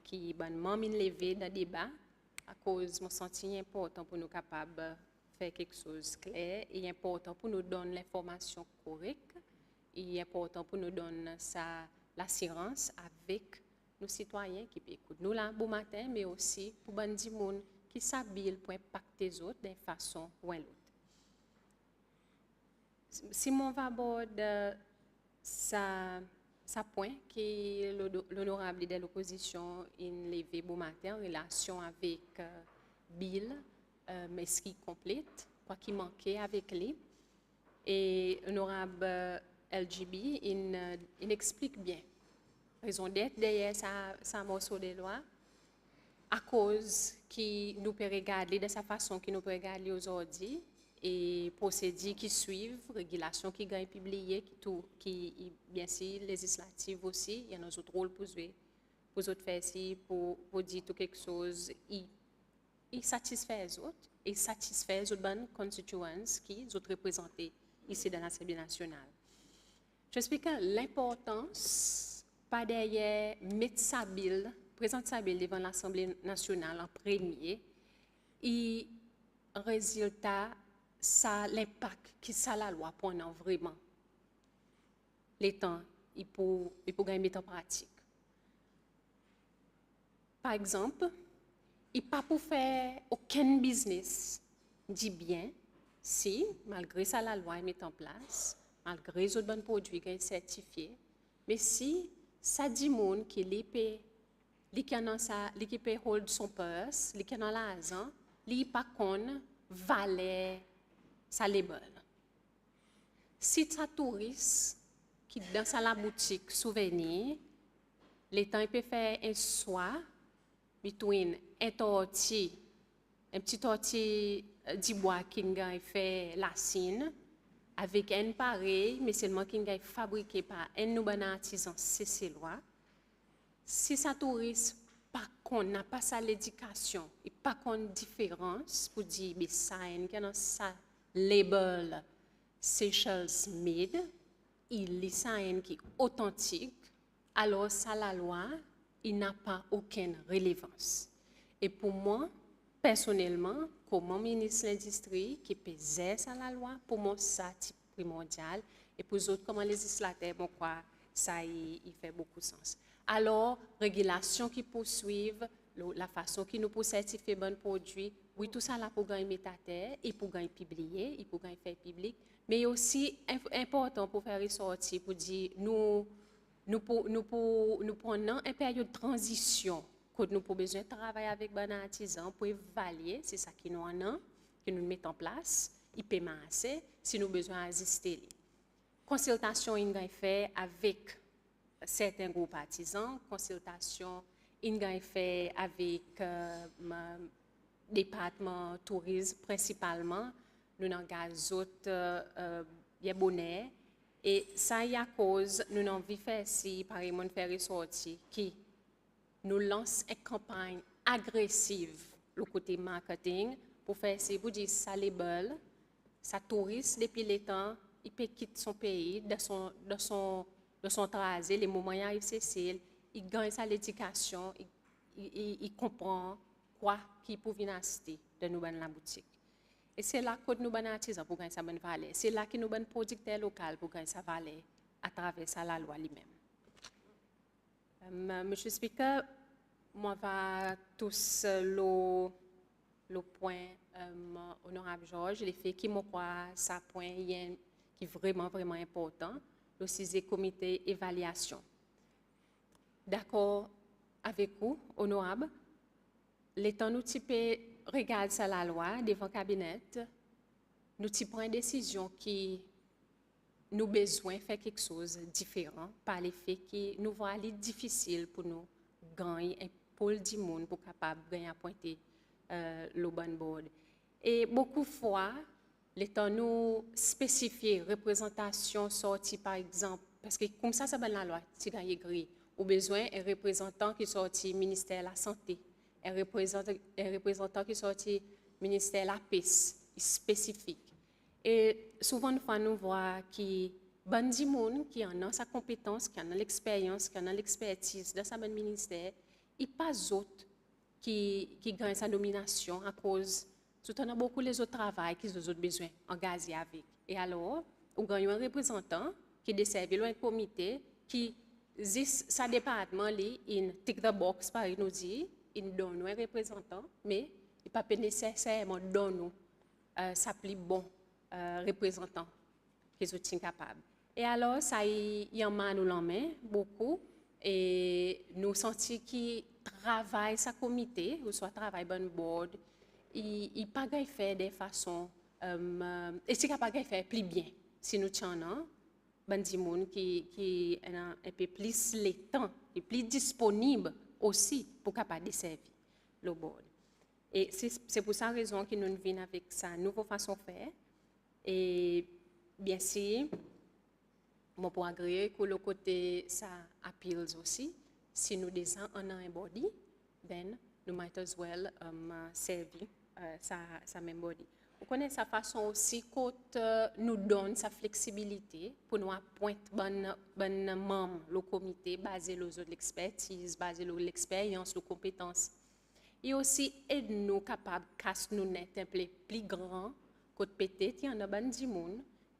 qui bonnement levé dans le débat à cause de mon sentiment important pour nous capables de faire quelque chose de clair et important pour nous donner l'information correcte et important pour nous donner l'assurance avec nos citoyens qui écoutent nous là bon matin, mais aussi pour les gens qui s'habillent pour impacter les autres d'une façon ou d'une autre. Si on va aborder ça point que l'honorable de l'opposition a levé bon matin en relation avec Bill, mais ce qui complète, quoi qui manquait avec lui. Et l'honorable LGB, il explique bien. raison d'être derrière sa morceau de loi, à cause qui nous peut regarder de sa façon qui nous peut regarder aujourd'hui et procédures qui suivent, régulations qui gagnent publiées, qui bien sûr législatives aussi, il y a nos autres rôles pour jouer, pour autres faire ici, pour dire tout quelque chose, il satisfait les autres et satisfait les autres bonnes constituents qui sont représentés ici dans l'Assemblée nationale. J'explique l'importance, pas derrière mettre sa bill, présenter sa bill devant l'Assemblée nationale en premier, et résultat, ça l'impact que ça la loi pendant vraiment les temps, il faut mettre en pratique. Par exemple, il pas pour faire aucun business dit bien si, malgré ça la loi est mise en place, malgré les autres bons produits qui sont certifiés, mais si ça dit monde qui peut hold son purse, qui peut dans l'argent, li pas qu'on valait sa label. Si tu as touriste qui dans sa boutique souvenir, les temps il peut faire un soir between un petit tortille du bois qui a fait la cine avec un pareil, mais seulement qui est fabriqué par un nouvel artisan cécélois. Si ça touriste n'a pas sa l'éducation et pas qu'on différence pour dire mais ça a ça label Seychelles made, il est ça qui est authentique, alors ça la loi il n'a pas aucune relevance. Et pour moi, personnellement, comme ministre de l'Industrie qui pesait ça la loi, pour moi, ça c'est primordial. Et pour les autres, comme législateur, bon, quoi, ça il fait beaucoup de sens. Alors, régulation qui poursuivent, la façon qui nous pour certifier bon produit, oui, tout ça là pour gagner mettre à terre et pour gagner publier, et pour gagner faire public, mais aussi important pour faire ressortir, pour dire nous prenons une période de transition que nous avons besoin de travailler avec les artisans pour évaluer, c'est ça qui nous en a, que nous mettons en place, il peut assez, si nous avons besoin d'assister. Consultation est faite avec certains groupes artisans, consultation est faite avec le département tourisme principalement, nous avons des bonnets. Et ça y a cause, nous avons envie de faire ici, par exemple, faire ressortir qui nous lance une campagne agressive, le côté marketing, pour faire ici, pour dire ça label, ça touriste depuis les temps, il peut quitter son pays, de son tracé, les moments arrivent cécile, il gagne sa l'éducation, il comprend quoi qui peut venir acheter de nous dans la boutique. Et c'est là que nous avons artisans pour gagner sa bonne valeur. C'est là que nous avons producteurs locaux pour gagner sa valeur à travers ça, la loi lui-même. Monsieur le Speaker, moi, va tous le point, honorable Georges, les faits qui m'ont croit, ça point qui est vraiment, vraiment important, le 6e comité évaluation. D'accord avec vous, honorable, les temps nous typés regarde ça la loi devant le cabinet, nous prenons une décision qui nous besoin de faire quelque chose de différent par les faits qui nous voient difficile pour nous gagner un pôle du monde pour capable gagner à pointer le bon board. Et beaucoup de fois, les temps nous spécifier représentation sortie par exemple, parce que comme ça dans la loi, si vous avez au besoin un représentant qui sorti ministère de la Santé, un représentant qui sorti ministère de la Paix, spécifique. Et souvent, nous voyons que bon du monde qui en a sa compétence, qui en a l'expérience, qui en a l'expertise dans sa ministère, et pas d'autres qui gagnent sa nomination à cause, tout en a beaucoup les autres travails qu'ils ont besoin d'engager avec. Et alors, on gagne un représentant qui dessert un comité qui dit sa département, il tick the box, par nous dit, il donne un représentant, mais il n'est pas nécessairement donne ça plus bon représentant qu'ils sont capables. Et alors, ça y en a nous l'en met beaucoup, et nous sentons qu'il travaille sa comité, ou soit travaille bon board, il pas faire de façon, et c'est capable de faire plus bien, si nous tiens, bandi moun qui un peu plus le temps et plus disponible aussi pour capable desservir le board. Et c'est pour ça raison que nous venons avec sa nouvelle façon de faire. Et bien sûr, moi pour agréer que le côté ça appeals aussi, si nous désirons un body, then nous might as well servir sa même body. Vous connaissez sa façon aussi quand nous donne sa flexibilité pour nous appointer bon membre, le comité basé sur l'expertise, basé sur l'expérience, les compétences. Et aussi aide-nous capables casse nous net un peu plus grand que peut-être il y en a des gens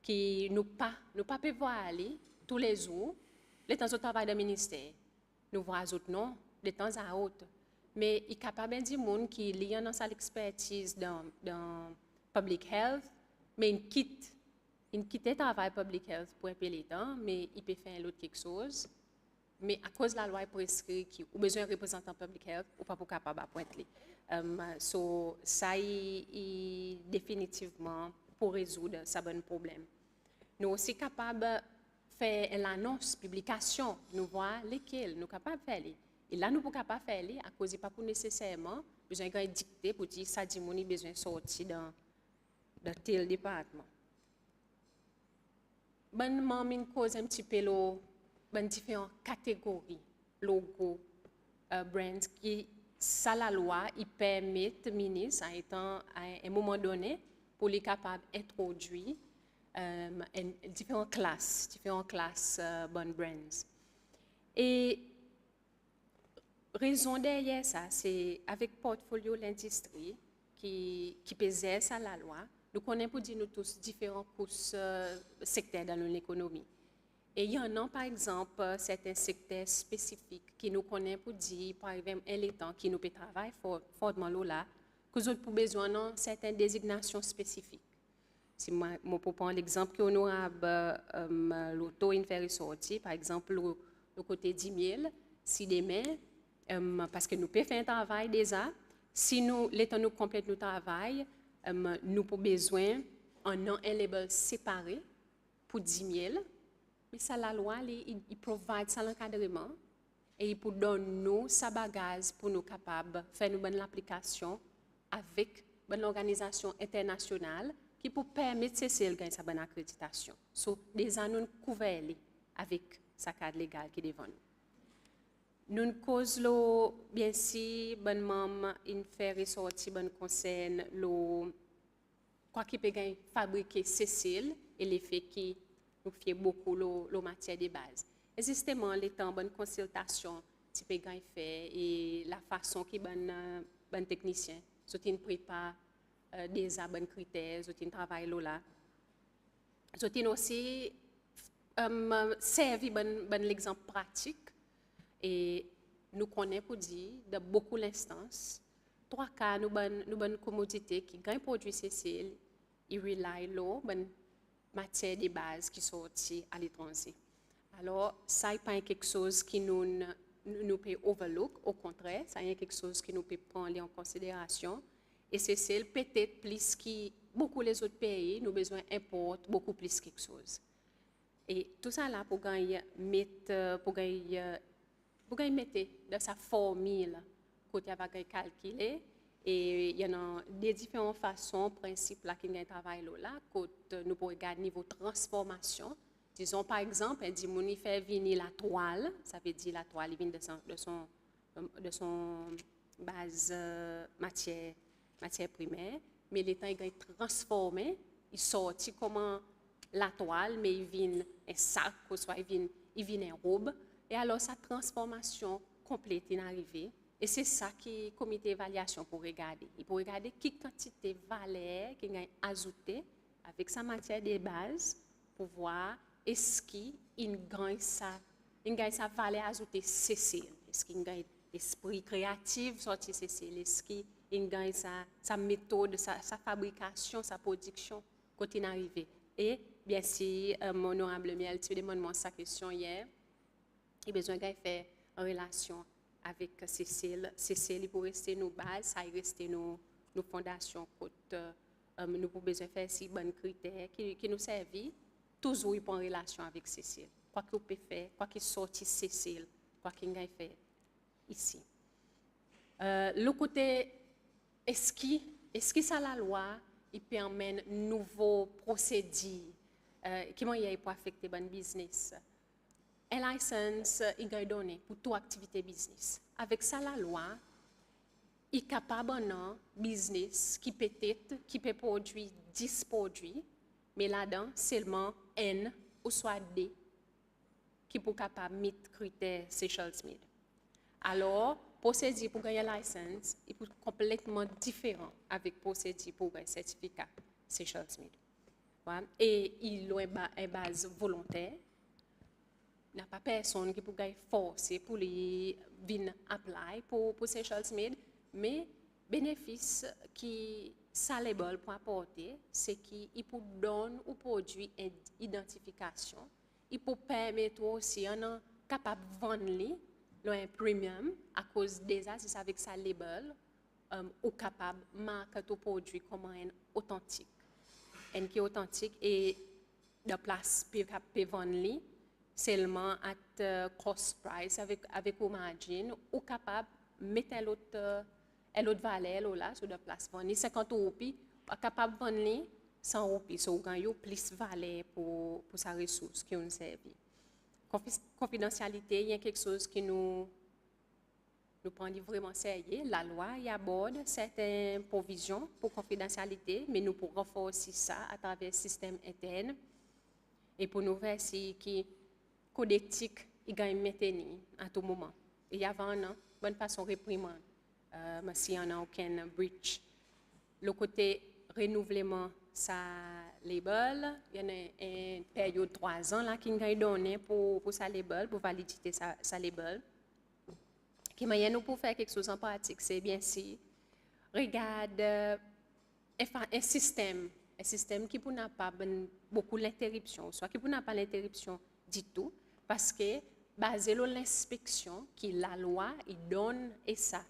qui nous pas voir aller tous les jours les temps de travail du ministère. Nous voyons les autres non, de temps à autre. Mais il y a capable de gens qui lient dans sa expertise dans public health, mais il quitte le travail public health pour un peu de temps, mais il peut faire l'autre quelque chose. Mais à cause de la loi prescrit qui a besoin de représentants public health, ou pas pour capable de pointer. So ça est définitivement pour résoudre ce bon problème. Nous aussi capables de faire l'annonce, publication, nous voir lesquels nous sommes capables de faire. Et là, nous ne sommes pas capables de faire à cause de pas nécessairement besoin de dicter pour dire ça dit mon besoin de sortir dans tel département. Bonne maman cause un petit peu ben différentes catégories, logos, brands qui, ça la loi, il permet au ministre à un moment donné pour les capables d'introduire différentes classes bonnes brands. Et raison derrière ça, c'est avec portfolio l'industrie qui pesait ça la loi. Nous connaissons pour dire nous tous différents secteurs dans l'économie. Et il y en a, par exemple, certains secteurs spécifiques qui nous connaissent pour dire, par exemple, un temps qui nous peut travailler fortement là, que nous avons besoin de certaines désignations spécifiques. Si moi, pour prendre l'exemple qu'on aura l'auto inférieur sorti, par exemple, le côté 10 000, si demain, parce que nous pouvons faire un travail déjà, si nous, l'état nous complète notre travail, nous avons besoin d'un label séparé pour 10 000. Mais ça, la loi, il provide ça l'encadrement et il peut donner nous sa bagage pour nous capables de faire une bonne application avec une organisation internationale qui peut permettre de gagner sa bonne accréditation. So, déjà, nous couvrons avec sa cadre légal qui est devant nous. Nous causons, bien sûr, bonne maman, une faire ressortir bon concerne quoi qui peut fabriquer Cécile et l'effet qui nous fait beaucoup la matière de base. Et justement, les temps bonne consultation, tu peux faire et la façon qui bon technicien, so tu prépare déjà bon critères, so tu travailles là. So tu aussi servi bon l'exemple pratique et nous connaissons pour dire de beaucoup d'instances, 3 cas nous bonne commodité qui gagne produit Cécile, il rely l'eau matière de base qui sortit à l'étranger. Alors, ça n'est pas quelque chose qui nous peut overlook, au contraire, ça est quelque chose qui nous peut prendre en considération. Et c'est celle peut-être plus qui, beaucoup les autres pays, nous besoin importent beaucoup plus quelque chose. Et tout ça là pour gagner mettre dans sa formule, côté va calculer. Et il y a des différentes façons, principes là qui gagnent travail là, quand nous pouvons regarder niveau transformation. Disons par exemple, un dit fait venir la toile, ça veut dire la toile vient de son base matière primaire, mais les temps il gagne transformé, il sortit comment la toile, mais il vient un sac, ou soit il vient une robe, et alors sa transformation complète est arrivée. Et c'est ça que le comité d'évaluation pour regarder. Il peut regarder quelle quantité de valeur qu'il a ajoutée avec sa matière de base pour voir est-ce qu'il gagne sa valeur ajoutée Cécile. Est-ce qu'il gagne l'esprit créatif sorti Cécile. Est-ce qu'il gagne sa méthode, sa fabrication, sa production quand il est arrivé. Et bien sûr, mon honorable Miel, tu demandes moi sa question hier. Il a besoin de faire en relation avec Cécile. Cécile, il peut rester nos bases, ça reste nos fondations. Nous avons besoin de faire ces bons critères qui nous servent toujours en relation avec Cécile. Quoi qu'il peut faire, quoi qu'il sorti Cécile, quoi qu'il a fait ici. Le côté, est-ce que ça la loi, il permet nouveaux procédés qui vont affecter le business. Un licence, il est donné pour toute activité business. Avec ça, la loi, il est capable d'un business qui peut produire 10 produits, mais là-dedans, seulement N ou soit D qui peut capable de mettre critères Seychelles-Smith. Alors, procédure pour gagner la licence est complètement différent avec procédure pour gagner certificat Seychelles-Smith. Voilà. Et il a une base volontaire. Il n'y a pas personne qui peut forcer pour les venir apply pour Seychelles-Smith, mais le bénéfice qui ça label pour apporter, c'est qu'il peut donner au produit une identification. Il peut permettre aussi un capable de vendre un premium à cause déjà c'est avec sa label ou capable de marquer ton produit comme un authentique. Un qui est authentique et de place pour vendre seulement à cost price avec un margin ou capable de mettre l'autre valeur là sur la place vendre 50 roupies capable de vendre 100 roupies so gagne plus valeur pour sa ressource qui on servi. Confidentialité, il y a quelque chose qui nous prend vraiment sérieux. La loi y aborde certaines provisions pour confidentialité, mais nous pourrons renforcer ça à travers le système interne et pour nous faire si qui code éthique il gagne maintenir à tout moment. Et il y a une bonne façon de réprimer s'il y en a aucun breach. Le côté renouvellement sa label, il y en a une période de 3 ans là qui est donnée pour sa label, pour valider sa label. Qui m'a nous pour faire quelque chose en pratique, c'est bien si regarde un système qui pour n'a pas beaucoup l'interruption, soit qui pour n'a pas l'interruption du tout, parce que basé sur l'inspection qui la loi il donne et ça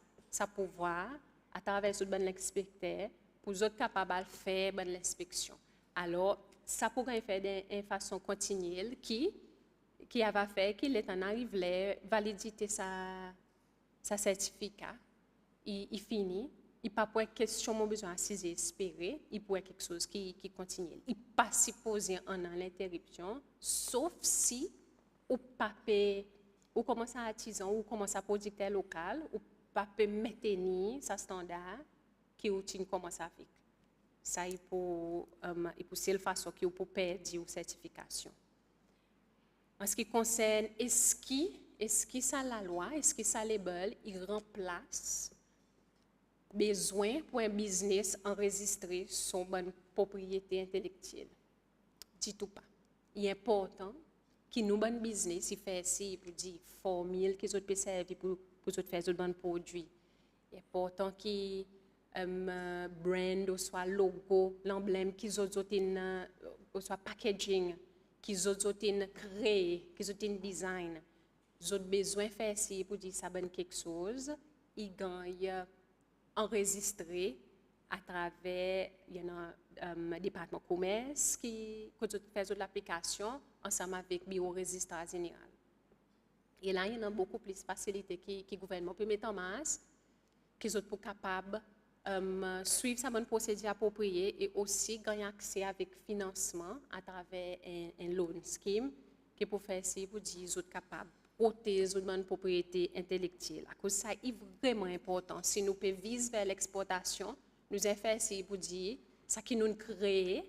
pouvoir à travers ce bon inspecteur pour les autres capables de faire l'inspection. Alors, ça pourrait faire de façon continuelle qui va faire qu'il est en arrive à valider sa certificat, il finit, il pas pour question mon besoin à s'y espérer, il pour quelque chose qui continue. Il pas supposé en l'interruption, sauf si ou pas ou commence à artisan ou commence à producteur local ou pas maintenir sa standard qui routine commence à faire. Ça il pour seule façon qui pour perdre une certification. En ce qui concerne est-ce que ça la loi, est-ce que ça label, il remplace besoin pour un business enregistrer son bonne propriété intellectuelle. Dit tout pas. Il est important que nous bon business il fait si pour dire formule qu'ils autres peut servir pour autres faire d'autres bons produits. Il est important que brand ou soit logo, l'emblème qu'ils autres soit packaging, qu'ils autres créé, qu'ils autres design. Ils ont besoin de faire ça pour dire ça bonne quelque chose, ils gagnent enregistré à travers le département de commerce qui fait de l'application ensemble avec le bureau registraire général. Et là, il y a beaucoup plus de facilités que le gouvernement peut mettre en masse, qu'ils sont capables de suivre sa bonne procédure appropriée et aussi gagner accès avec financement à travers un loan scheme qui peut faire ça pour dire qu'ils sont capables protéger une propriété intellectuelle. À cause ça est vraiment important. Si nous pouvons viser vers l'exportation, nous avons fait ça pour dire ça qui nous crée,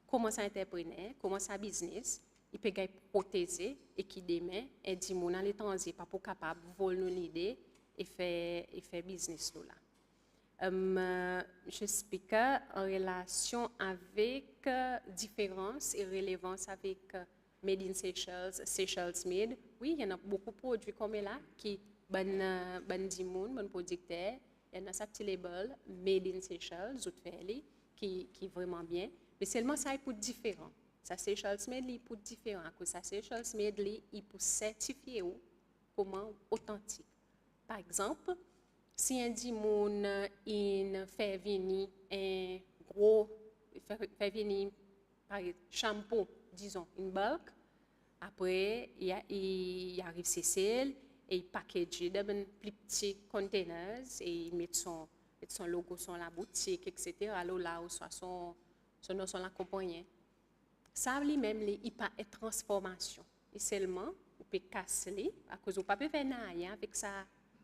comment ça entrepreneur, comment ça business, il peut être protégé et qui demain et dit mon à l'étranger pas pour capable voler nos idées et faire business là. J'explique en relation avec différence et relevance avec Made in Seychelles, Seychelles-Smith. Oui, il y en a beaucoup de produits comme là qui bon dimoun, bon producteur. Il y en a ça petit label Made in Seychelles, qui est vraiment bien. Mais seulement ça est pour différent. Ça Seychelles-Smith est pour différent. À cause ça Seychelles-Smith est pour certifier comment authentique. Par exemple, si un dimoun fait venir un gros fait venir par shampoing disons, une bulk. Après, il arrive Cécile et il package dans un plus petit container et il met son logo sur la boutique, etc. Alors là, où soit son nom sur la compagnie. Ça, lui-même, il n'y a pas de transformation. Et seulement, on peut casser, à cause on ne peut pas faire rien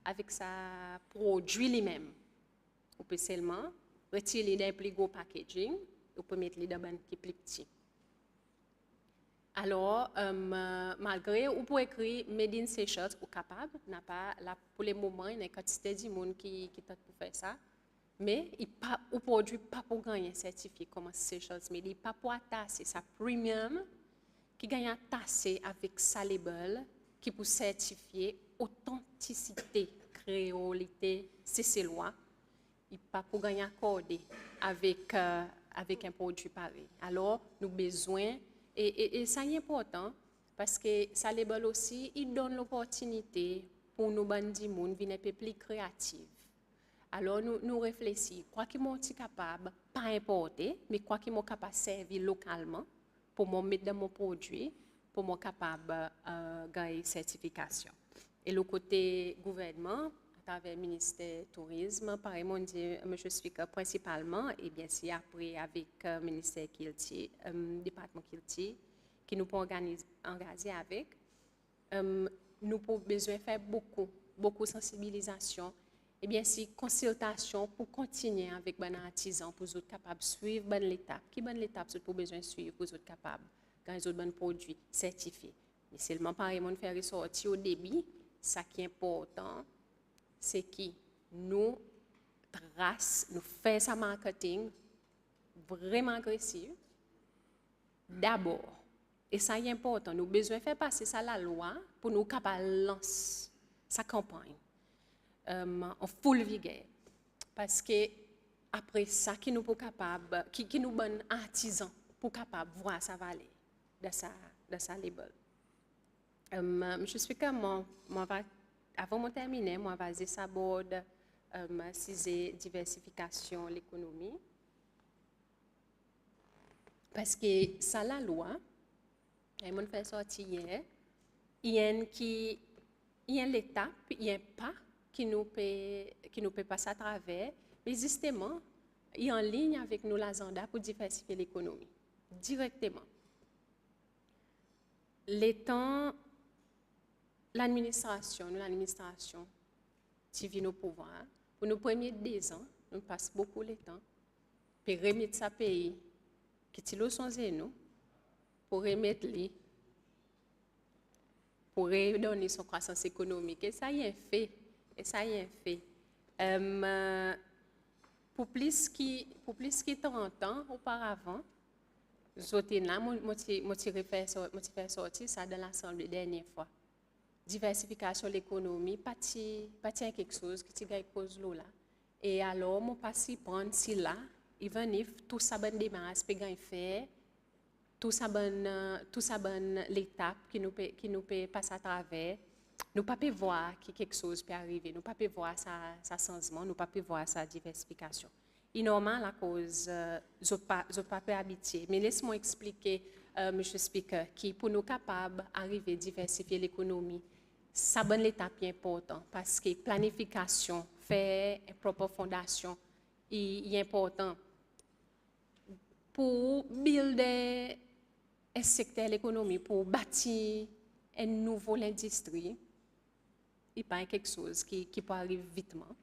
avec sa produit lui-même. On peut seulement retirer les plus gros packaging, on peut mettre les dans un qui est plus petit. Alors, malgré, on peut écrire Made in Seychelles, ou capable, n'a pas, là, pour le moment, il y a une quantité de monde qui tente pour faire ça, mais il pas au produit pas pour gagner certifié comme Seychelles, mais il pas pour attacher sa premium qui gagne attaché avec sa label qui pour certifier authenticité, créolité, c'est loi. Il pas pour gagner accordé avec un produit pareil. Alors, nous avons besoin, et ça est important, parce que ça label aussi, il donne l'opportunité pour nous bandits monde venir un peu plus créatifs. Alors, nous réfléchissons, quoi qu'ils sont capables, pas importer, mais quoi qu'ils sont capables de servir localement pour me mettre dans mon produit, pour me capable de gagner certification. Et le côté gouvernement, à travers le ministère du Tourisme, par exemple, M. Speaker, principalement, et bien sûr, après, avec le ministère Kilti, département Kilti, qui nous peut engager avec, nous avons besoin de faire beaucoup de sensibilisation, et bien sûr, consultation pour continuer avec les artisans, pour être capables de suivre l'étape. Qui bonne l'étape, c'est pour besoin de suivre, pour être capables de gagner des produits certifiés. Mais seulement, par exemple, faire ressortir au début, ce qui est important, c'est que nous traçons, nous faisons un marketing vraiment agressif d'abord. Et ça est important. Nous avons besoin de faire passer ça à la loi pour nous capables de lancer sa campagne en full vigueur. Parce que après ça, qui nous peut capable, qui nous donne artisans pour capable voir sa valeur de sa label. Je suis comme avant de terminer, moi, je vais aborder la diversification de l'économie. Parce que ça, la loi, et on fait sortir hier, il y a l'étape, il y a un pas qui nous peut passer à travers, mais justement, il est en ligne avec nous l'agenda pour diversifier l'économie, directement. L'administration, qui vient au pouvoir, pour nos premiers 2 ans, nous passons beaucoup de temps pour remettre sa pays, qui est son zéno, pour remettre lui, pour redonner son croissance économique. Et ça y est fait. Pour plus que 30 ans auparavant, je fait sortir ça dans l'Assemblée dernière fois. Diversification de l'économie, pas quelque chose qui est cause là. Et alors, mon passé prendre si là, il va venir tout ça bonne démarche peut faire, tout ça bonne l'étape qui nous peut passer à travers. Nous ne pouvons pas voir que quelque chose peut arriver, nous ne pouvons pas voir ça changement, nous ne pouvons pas voir sa diversification. Et normal à cause je ne pas habitué. Mais laisse-moi expliquer, M. Speaker, qui pour nous capables d'arriver à diversifier l'économie, ça bonne l'étape est important parce que planification, faire une propre fondation est important pour builder un secteur de l'économie, pour bâtir une nouvelle industrie. Il n'y a pas quelque chose qui peut arriver vitement.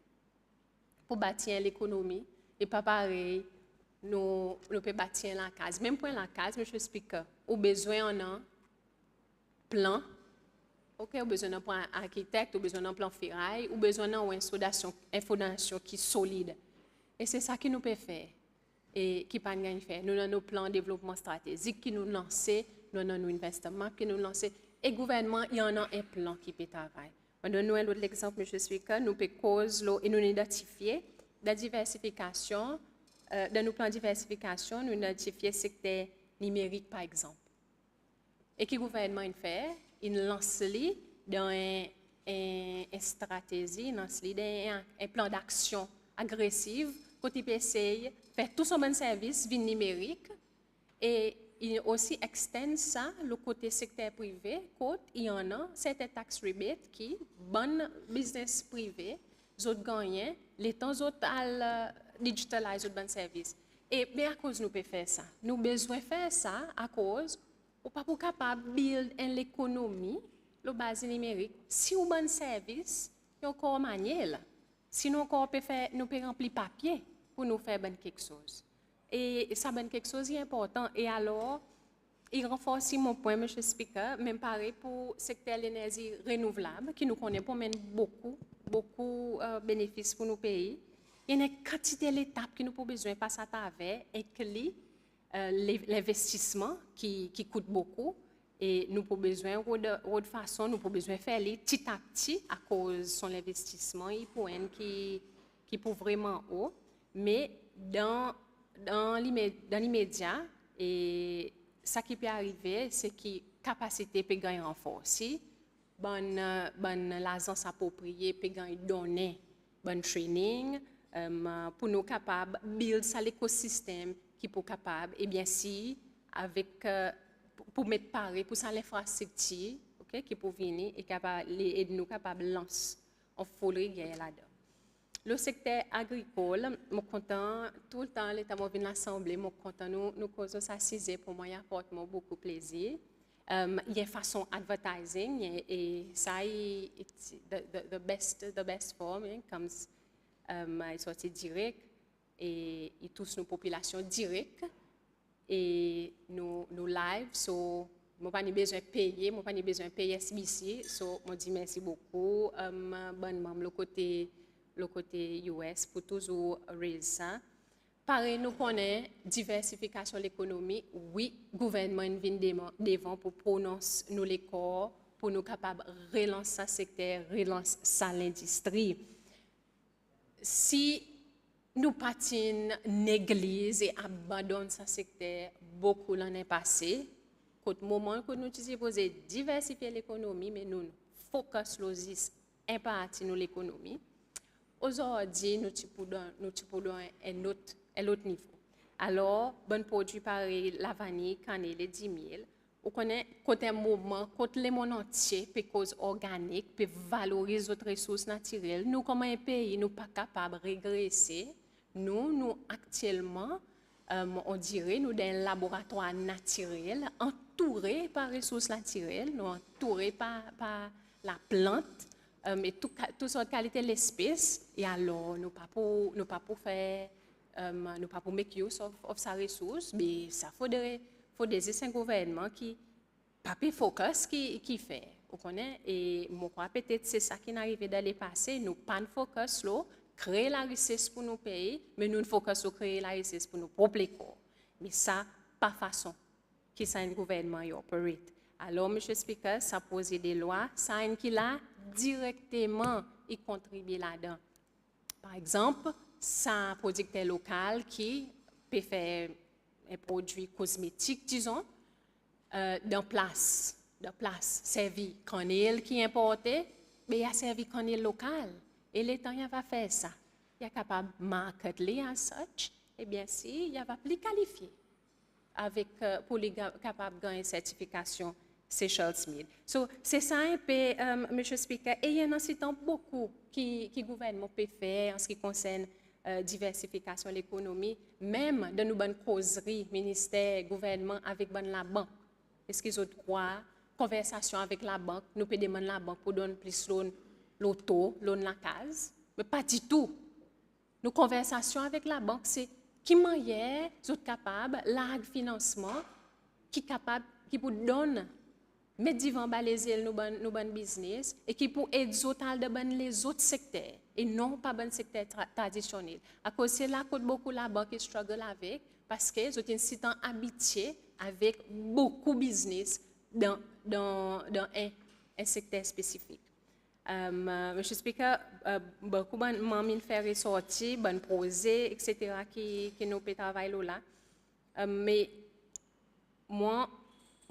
Pour bâtir l'économie, et pas pareil, nous pouvons bâtir la case. Même pour la case, M. Speaker, au besoin d'un plan, au besoin d'un plan architecte, au besoin d'un plan ferraille, au besoin d'une fondation qui est solide. Et c'est ça que nous pouvons faire et qui pas de faire. Nous avons nos plans de développement stratégique qui nous lancent, nous avons nos investissements qui nous lancent. Et le gouvernement, il y en a un plan qui peut travailler. On donne un autre exemple, M. Speaker, nous pouvons cause et nous identifier la diversification, dans nos plans de diversification, nous identifions le secteur numérique, par exemple. Et que le gouvernement fait, il lance dans une stratégie, il lance dans un plan d'action agressif, côté PCI, faire tout son bon service, vie numérique, et il aussi extend ça, le côté secteur privé, côté, il y en a certaines taxes rebates qui, bon business privé, autres gagnent, les temps autres à digitaliser autres bon service. Et bien à cause nous peut faire ça. Nous besoin faire ça à cause, ou pas pour capable de build l'économie, le base numérique, si on bon service, il y a encore manière. Sinon, nous pouvons remplir papier pour nous faire ben quelque chose. Et ça ben quelque chose d'important. Et alors, il renforce mon point, M. Speaker, même pareil pour le secteur de l'énergie renouvelable, qui nous connaît pour mener beaucoup de bénéfices pour nos pays. Il y a une quantité d'étapes que nous avons besoin de passer à travers, inclut l'investissement qui coûte beaucoup. Et nous avons besoin de façon, nous avons besoin de faire les petit à petit à cause de son investissement qui peut vraiment haut. Mais dans l'immédiat, et ça qui peut arriver, c'est que la capacité peut gagner renforcée, l'agence appropriée peut gagner donner, bon training, pour nous capables de build ça l'écosystème qui peut capable, et bien si, avec, pour mettre pareil, pour ça l'infrastructure, okay, qui peut venir et nous capables de lancer, on faudrait gagner là-dedans. Le secteur agricole, je suis content, tout le temps, l'État m'a venu l'Assemblée, je suis content, nous causons ça 6 pour moi, il apporte beaucoup de plaisir. Il y a une façon advertising, et ça, the best form, comes, il sorti direct, et il touche nos populations directes, et nous live, so, je n'ai pas besoin de payer, je n'ai pas besoin de payer SBC, so, je dis merci beaucoup, bonnement, le côté US pour toujours raise ça. Pareil, nous connaissons diversification de l'économie. Oui, le gouvernement vient devant pour prononcer nous les corps, pour nous capables de relancer ce secteur, relancer l'industrie. Si nous patinons, négligeons et abandonnons ce secteur beaucoup l'année passée, au moment que nous disons diversifier l'économie, mais nous focus sur impartir l'économie. Aujourd'hui, nous pouvons un autre niveau. Alors, bon produit pareil, la vanille, cannelle, les 10 000. On connaît côté un mouvement, côté le monde entier, peut cause organique, peut valoriser notre ressources naturelles. Nous, comme un pays, nous pas capables de régresser. Nous actuellement, on dirait, nous dans un laboratoire naturel, entouré par ressources naturelles, nous entouré par la plante. Et toute sorte qualité de l'espèce, et alors nous pas pour faire, nous pas pour make use of sa ressource, mais ça faudrait des gouvernements qui pas focus qui fait, vous connaissez, et moi crois peut-être c'est ça qui est arrivé dans le passé, nous pas focus là, créer la richesse pour nos pays, mais nous focus sur créer la richesse pour nos propres corps, mais ça pas façon qui ça un gouvernement y operate. Alors, M. Speaker, ça pose des lois, ça a qui là directement y contribue là-dedans. Par exemple, ça un producteur local qui peut faire un produit cosmétique, disons, dans place, servi cannelle qui est importé, mais il y a servi cannelle local. Et l'État va faire ça. Il est capable de marketer as such, et bien si, il va plus qualifier avec, pour les capables de gagner une certification. C'est Charles Smith. So, c'est ça un peu, M. Speaker, et il y en a beaucoup qui le gouvernement peut faire en ce qui concerne diversification de l'économie, même dans nos bonnes causeries, ministère, gouvernement, avec la banque. Est-ce qu'ils ont droit, conversation avec la banque, nous pouvons demander à la banque pour donner plus l'auto, la case, mais pas du tout. Nos conversations avec la banque, c'est qui manière sont capables, large financement, qui capable, qui peut donner mettre devant balayer nos bon business et qui pour aider les autres secteurs et non pas bon secteur traditionnel. À cause c'est là que beaucoup la banque struggle avec parce que ils sont habitués avec beaucoup de business dans un secteur spécifique. Monsieur Speaker, beaucoup de gens faire ressortir, bon projet, etc. qui nous peut travailler là. Mais moi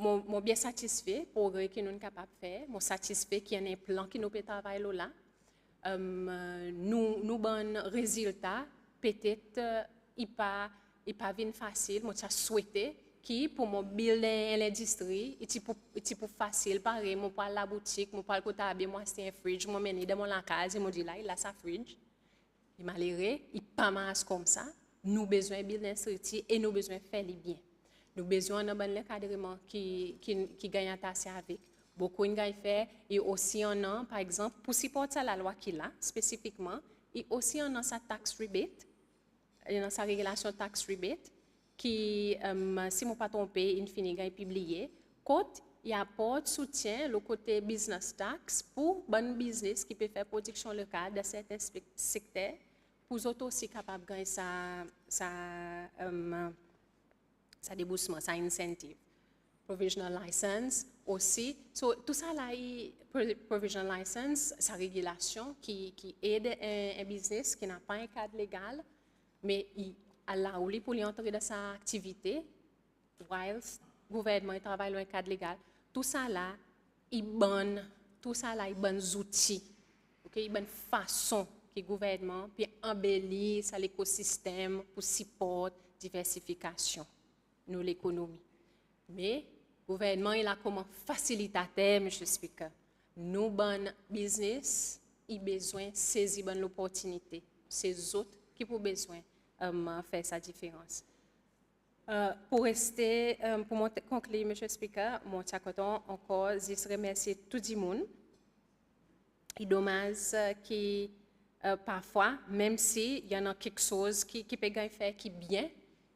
suis bien satisfait du progrès que nous sommes capables de faire. Je suis satisfait qu'il y ait un plan qui nous peut travailler là. Nous bon résultat, peut-être, il pas venu facile. Je souhaité qui pour mon building l'industrie, et pour facile pareil, moi pour la boutique, moi pour le côté habillé, moi c'est un fridge, moi mène dans mon case, moi dit là, il a sa fridge. Il malheureux, il pas masse comme ça. Nous besoin building structure et nous besoin faire les bien. Nous besoin d'un bon encadrement qui gagne assez avec. Beaucoup de gens fait et aussi on a par exemple pour supporter la loi qu'il a spécifiquement et aussi on a sa tax rebate, on a sa régulation tax rebate qui si mon pas trompé, il finit gagne publié. Côté il apporte soutien le côté business tax pour bon business qui peut faire production locale dans certains secteurs pour les autres aussi capables de gagner sa déboursement, sa incentive. Provisional license aussi. So, tout ça là, provisional license, sa régulation qui aide un business qui n'a pas un cadre légal, mais il allow lui pour lui entrer dans sa activité, whilst le gouvernement travaille dans un cadre légal. Tout ça là, il bonne outils, okay? Il bonne façon que le gouvernement peut embellir l'écosystème pour supporter diversification de l'économie. Mais le gouvernement il a comme facilitateur, M. Speaker. Nous, bon business, il a besoin de saisir l'opportunité. C'est eux autres qui ont besoin de faire sa différence. Pour rester, pour conclure, M. Speaker, mon content encore, je remercie tout le monde. Il est dommage que parfois, même s'il y en a quelque chose qui peut faire qui bien,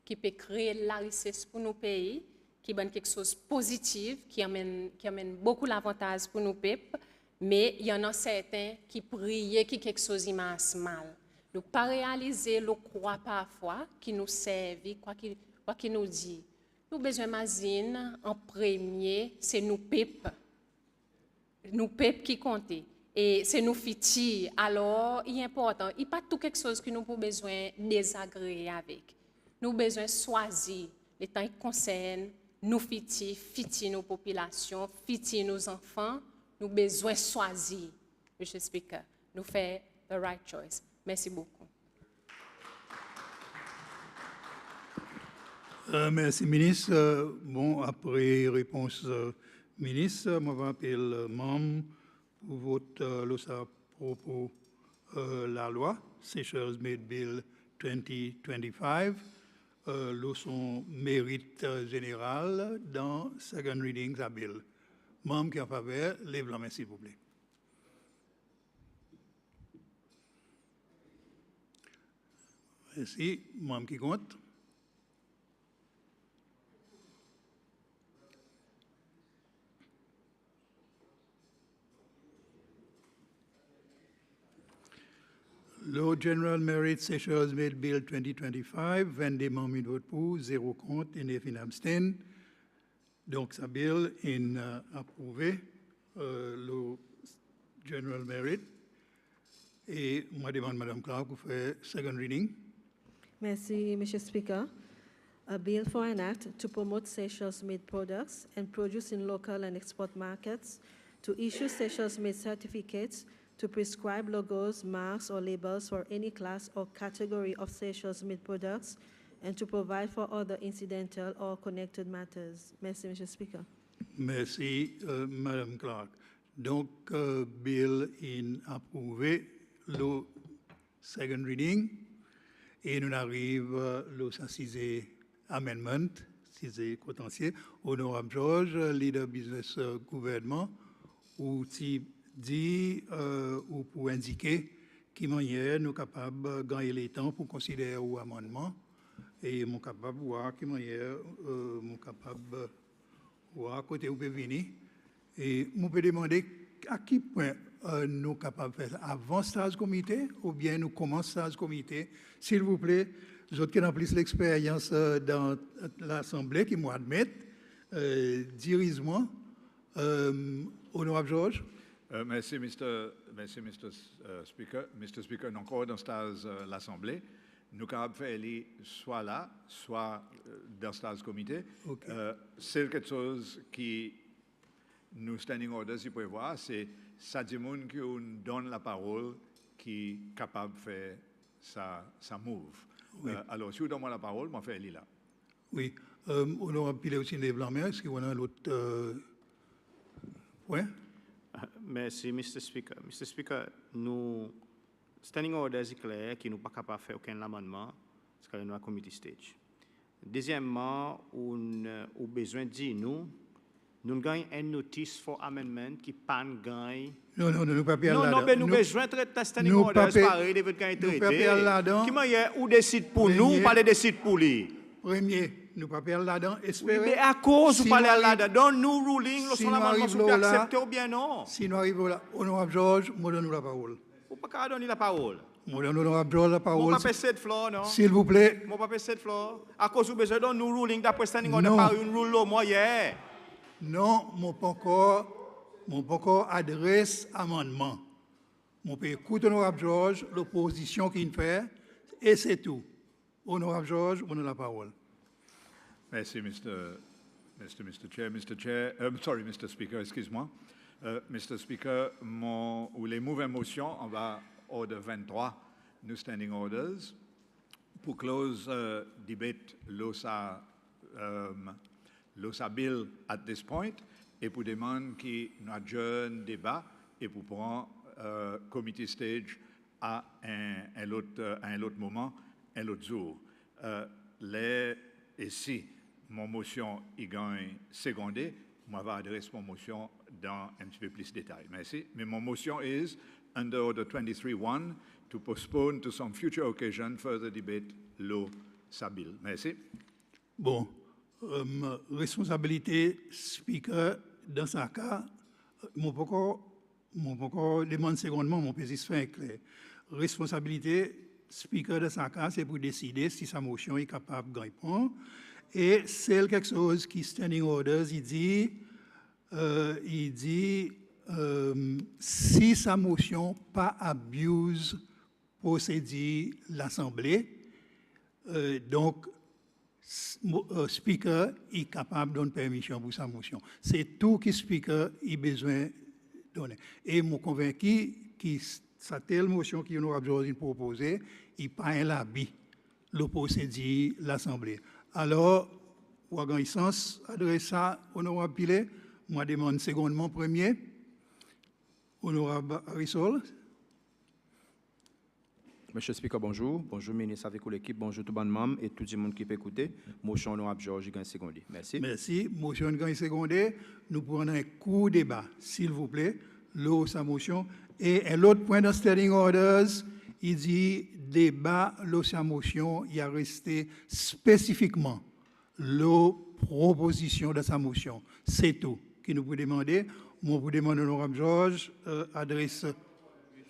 qui peut créer la richesse pour nos pays, qui est quelque chose de positif, qui amène beaucoup d'avantages pour nos peuples, mais il y en a certains qui prient qui quelque chose de mal. Nous ne pas réaliser le croix parfois qui nous servent, quoi qu'il nous dit. Nous avons besoin d'imaginer en premier, c'est nos peuples qui comptent. Et c'est nos futurs. Alors, il est important. Il n'y a pas tout quelque chose que nous avons besoin de désagréer avec. Nous avons besoin de choisir les temps qui concernent nos futurs, nos populations, futurs, nos enfants. Nous avons besoin de choisir, M. Speaker. Nous faire the right choice. Merci beaucoup. Merci, ministre. Bon, après réponse ministre, je m'appelle membre pour voter le propos la loi, Seychelles Made Bill 2025, son mérite général dans second reading à bill. Membre qui en faveur, lève la main s'il vous plaît. Merci. Membre qui compte. Le General Merit Seychelles Made Bill 2025, 22 membres de vote pour, 0 contre et 9 abstain. Donc, ce bill est approuvé, le General Merit. Et moi, je demande Mme Clark pour faire second reading. Merci, Mr. Speaker. A bill for an act to promote Seychelles-made products and produce in local and export markets, to issue Seychelles-made certificates, to prescribe logos, marks, or labels for any class or category of Seychelles-made products, and to provide for other incidental or connected matters. Merci, Mr. Speaker. Merci, Mme Clark. Donc, bill est approuvé, le second reading, et nous arrivons au 6e amendment, 6e potentiel. Honorable George, leader business gouvernement, ou dit ou pour indiquer qui manière nous capables de gagner le temps pour considérer ou amendement et mon capable voir qui manière mon capable voir côté où peut venir et nous peut demander à qui point nous capables de faire avant stage comité ou bien nous commençons stage comité s'il vous plaît les autres qui ont plus l'expérience dans l'assemblée qui m'admettent directement honorable George. Merci, Mr. Speaker. Mr. Speaker, encore dans l'Assemblée, nous sommes capables de faire soit là, soit dans ce comité. Okay. C'est quelque chose qui nous standing order, si vous pouvez voir, c'est ça dit monde qui nous donne la parole qui est capable de faire sa move. Oui. Alors, si vous donnez la parole, je vais faire là. Oui. Honorable Pilé aussi des Blancs-Mer, est-ce qu'on a l'autre point? Merci, Mr. Speaker. Mr. Speaker, nous, standing order est clair qui nous pas capable de faire aucun amendement, parce que nous avons committee stage. Deuxièmement, on a besoin de dire nous gagnons une notice for amendment qui pas gagne. Non, nous pas perdre Non, mais nous besoin de traiter standing nous order, pas pareil, de gagner nous traité. pas perdre là-dedans. Qui m'a ou décide pour nous, Premier. ou pas décide pour lui. Premier, nous pas perdre là-dedans, espérer. Mais à cause, Si vous parlez nous là-dedans, nous ruling, le si son nous amendement, arrivons vous là, accepter ou bien non. Si nous arrivons là, Honorable George, moi donne la parole. Vous ne pouvez pas donner la parole. Moi donne Honorable George la Moi, parole. pas passer de flore, non? S'il vous plaît. Moi, pas passer de flore. À cause vous besoin de nous ruling d'après standing order Non. par une rule là, moi, hier. Non, mon pas encore adresse amendement. Mon peut écouter Honorable George, l'opposition qu'il fait, et c'est tout. Honorable George, vous avez la parole. Merci, Mr. Chair. Mr. Speaker, excuse-moi. Mr. Speaker, les mauvaises motions, on va order 23, new standing orders, pour close debate l'OSA bill at this point, et pour demander qui nous adjourne débat et pour prendre committee stage à un autre moment, un autre jour. Et si mon motion y gagne secondé, moi je vais adresser mon motion dans un petit peu plus de détails. Merci. Mais mon motion is, under Order 23.1, to postpone to some future occasion further debate law bill. Merci. Bon, responsabilité speaker dans ce cas, mon poko demande secondement, mon petit fait clair. Responsabilité speaker de ce cas, c'est pour décider si sa motion est capable de répondre. Et c'est quelque chose qui standing orders, il dit si sa motion pas abuse procédure l'Assemblée, donc speaker est capable de donner permission pour sa motion. C'est tout que speaker a besoin de donner. Et je suis convaincu que cette telle motion qui nous a proposée, il n'y a pas un labis, le procédure l'Assemblée. Alors, pour avoir sens, adresse ça, Honorable Pilé, moi demande secondement premier, Honorable Harrison. Monsieur le Speaker, bonjour. Bonjour, ministre avec l'équipe. Bonjour tout le monde et tout le monde qui peut écouter. Motion Honorable Georges Gain Secondé. Merci. Merci. Motion Gain Secondé. Nous prenons un court débat, s'il vous plaît. L'eau, sa motion. Et l'autre point dans Standing Orders, il dit débat, l'eau, sa motion. Il a resté spécifiquement l'eau proposition de sa motion. C'est tout qui nous peut demander. Moi, vous demande Honorable Georges, adresse.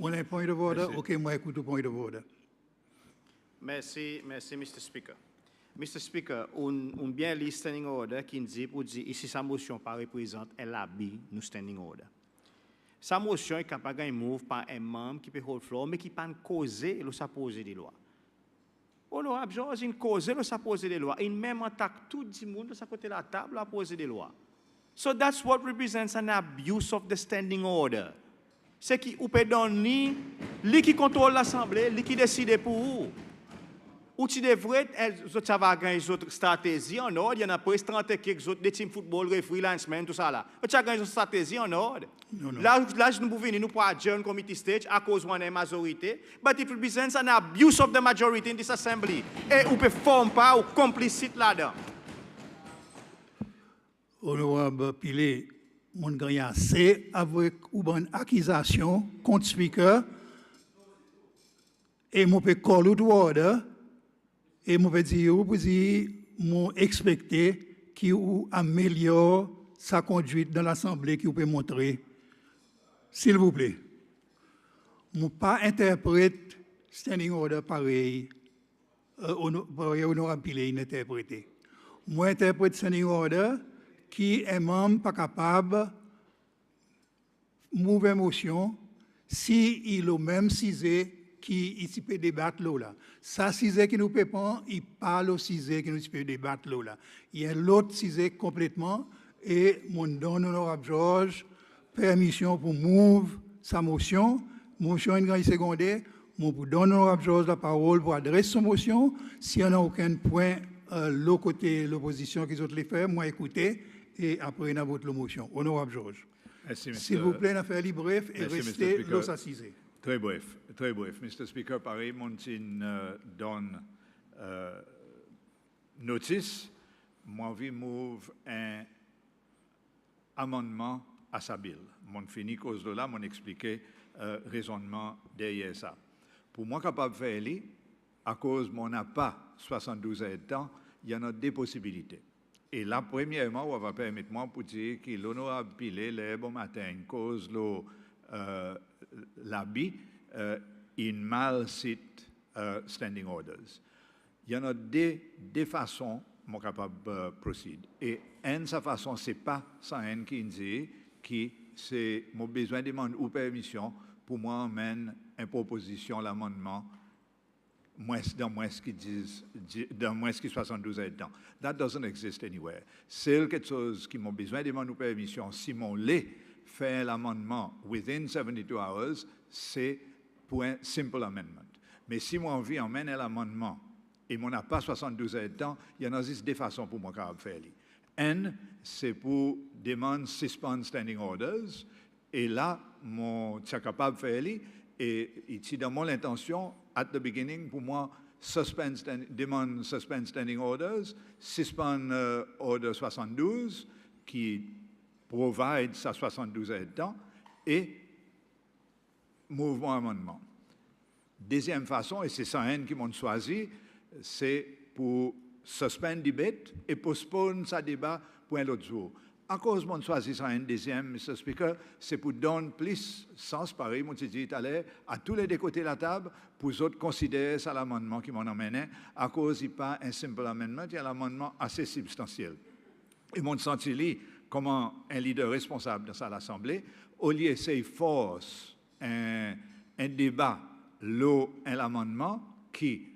On a un point de vote. OK, moi, écoute le point de vote. Merci, Mr. Speaker. Mr. Speaker, on bien li standing order qui dit pour dire ici sa motion pas représente elle habille nous standing order. Sa motion est capable de move par un membre qui peut hold floor mais qui pas causer le sa poser des lois. Honorable Georges, il cause le sa poser des lois, il même attaque tout le monde de sa côté la table à poser des lois. So that's what represents an abuse of the standing order. C'est qui ou peut donner, lui qui contrôle l'Assemblée, lui qui décide pour vous. Ou tu devrais, ça va gagner une autre stratégie en ordre, il y en a presque 30 quelques autres, des teams football, referee, linesmen, tout ça là. Tu as gagné une stratégie en ordre. Non. Là, nous pouvons venir, nous pouvons adjourn committee stage à cause d'une majorité, but it represents an abuse of the majority in this assembly. Et ou peut former pas ou complicite là-dedans. Honorable Pilé, mon gagne assez avec une accusation contre speaker et mon peut call out order et mon peut dire mon expecté qui améliore sa conduite dans l'Assemblée qui peut montrer. S'il vous plaît. Mon pas interprète standing order pareil Honorable Pilé interprété. Moi interprète standing order qui est membre pas capable mauvaise motion si il a même cisé qui ici peut débattre là. Ça cisé qui nous peut pas, il parle au cisé qui nous peut débattre là. Il y a l'autre cisé complètement et mon donne Honorable Georges permission pour move sa motion une grande secondaire, mon donne Honorable Georges la parole pour adresser son motion s'il n'y a aucun point le côté l'opposition qu'ils ont les faire, moi écouter et après on a votre motion. Honorable Georges. Merci, S'il vous plaît, on fait bref et Merci, restez Mr. Speaker. l'os assisé. Très bref, très bref. Mr. Speaker, pareil, Montin donne notice. Moi, envie move un amendement à sa bill. Mon fini cause de là, mon expliqué raisonnement derrière ça. Pour moi, capable de faire lui, à cause mon n'a pas 72 ans, il y en a des possibilités. Et là, premièrement, on va permettre moi pour dire que l'honorable Pilé, le bon matin, cause l'habit, in mal sit standing orders. Il y en a des façons mon capable de procéder. Et une sa façon, c'est pas sans un qui dit que c'est mon besoin de demander ou permission pour moi amène une proposition, l'amendement, dans moins qui disent, dans moins qui 72 ans. That doesn't exist anywhere. C'est quelque chose qui m'a besoin de demander ou permission. Si mon lait fait l'amendement within 72 hours, c'est pour un simple amendment. Mais si moi envie emmène l'amendement et mon n'a pas 72 ans, il y en a juste des façons pour moi de faire. N, c'est pour demander suspend standing orders. Et là, mon suis capable de faire. Et ici, dans mon intention, at the beginning, pour moi, demande suspend standing orders, suspend order 72, qui provide sa 72 ans, et mouvement amendement. Deuxième façon, et c'est ça qui m'ont choisi, c'est pour suspendre debate et postpone sa débat pour un autre jour. À cause mon choisi ça un deuxième, Mr. Speaker, c'est pour donner plus sens, pareil, mon dit tout à l'heure, à tous les deux côtés de la table, pour eux autres considérer ça l'amendement qui m'en emmène, à cause il n'y a pas un simple amendement, il y a l'amendement assez substantiel. Et mon senti comment un leader responsable dans l'Assemblée, au lieu d'essayer force un débat, un amendement qui,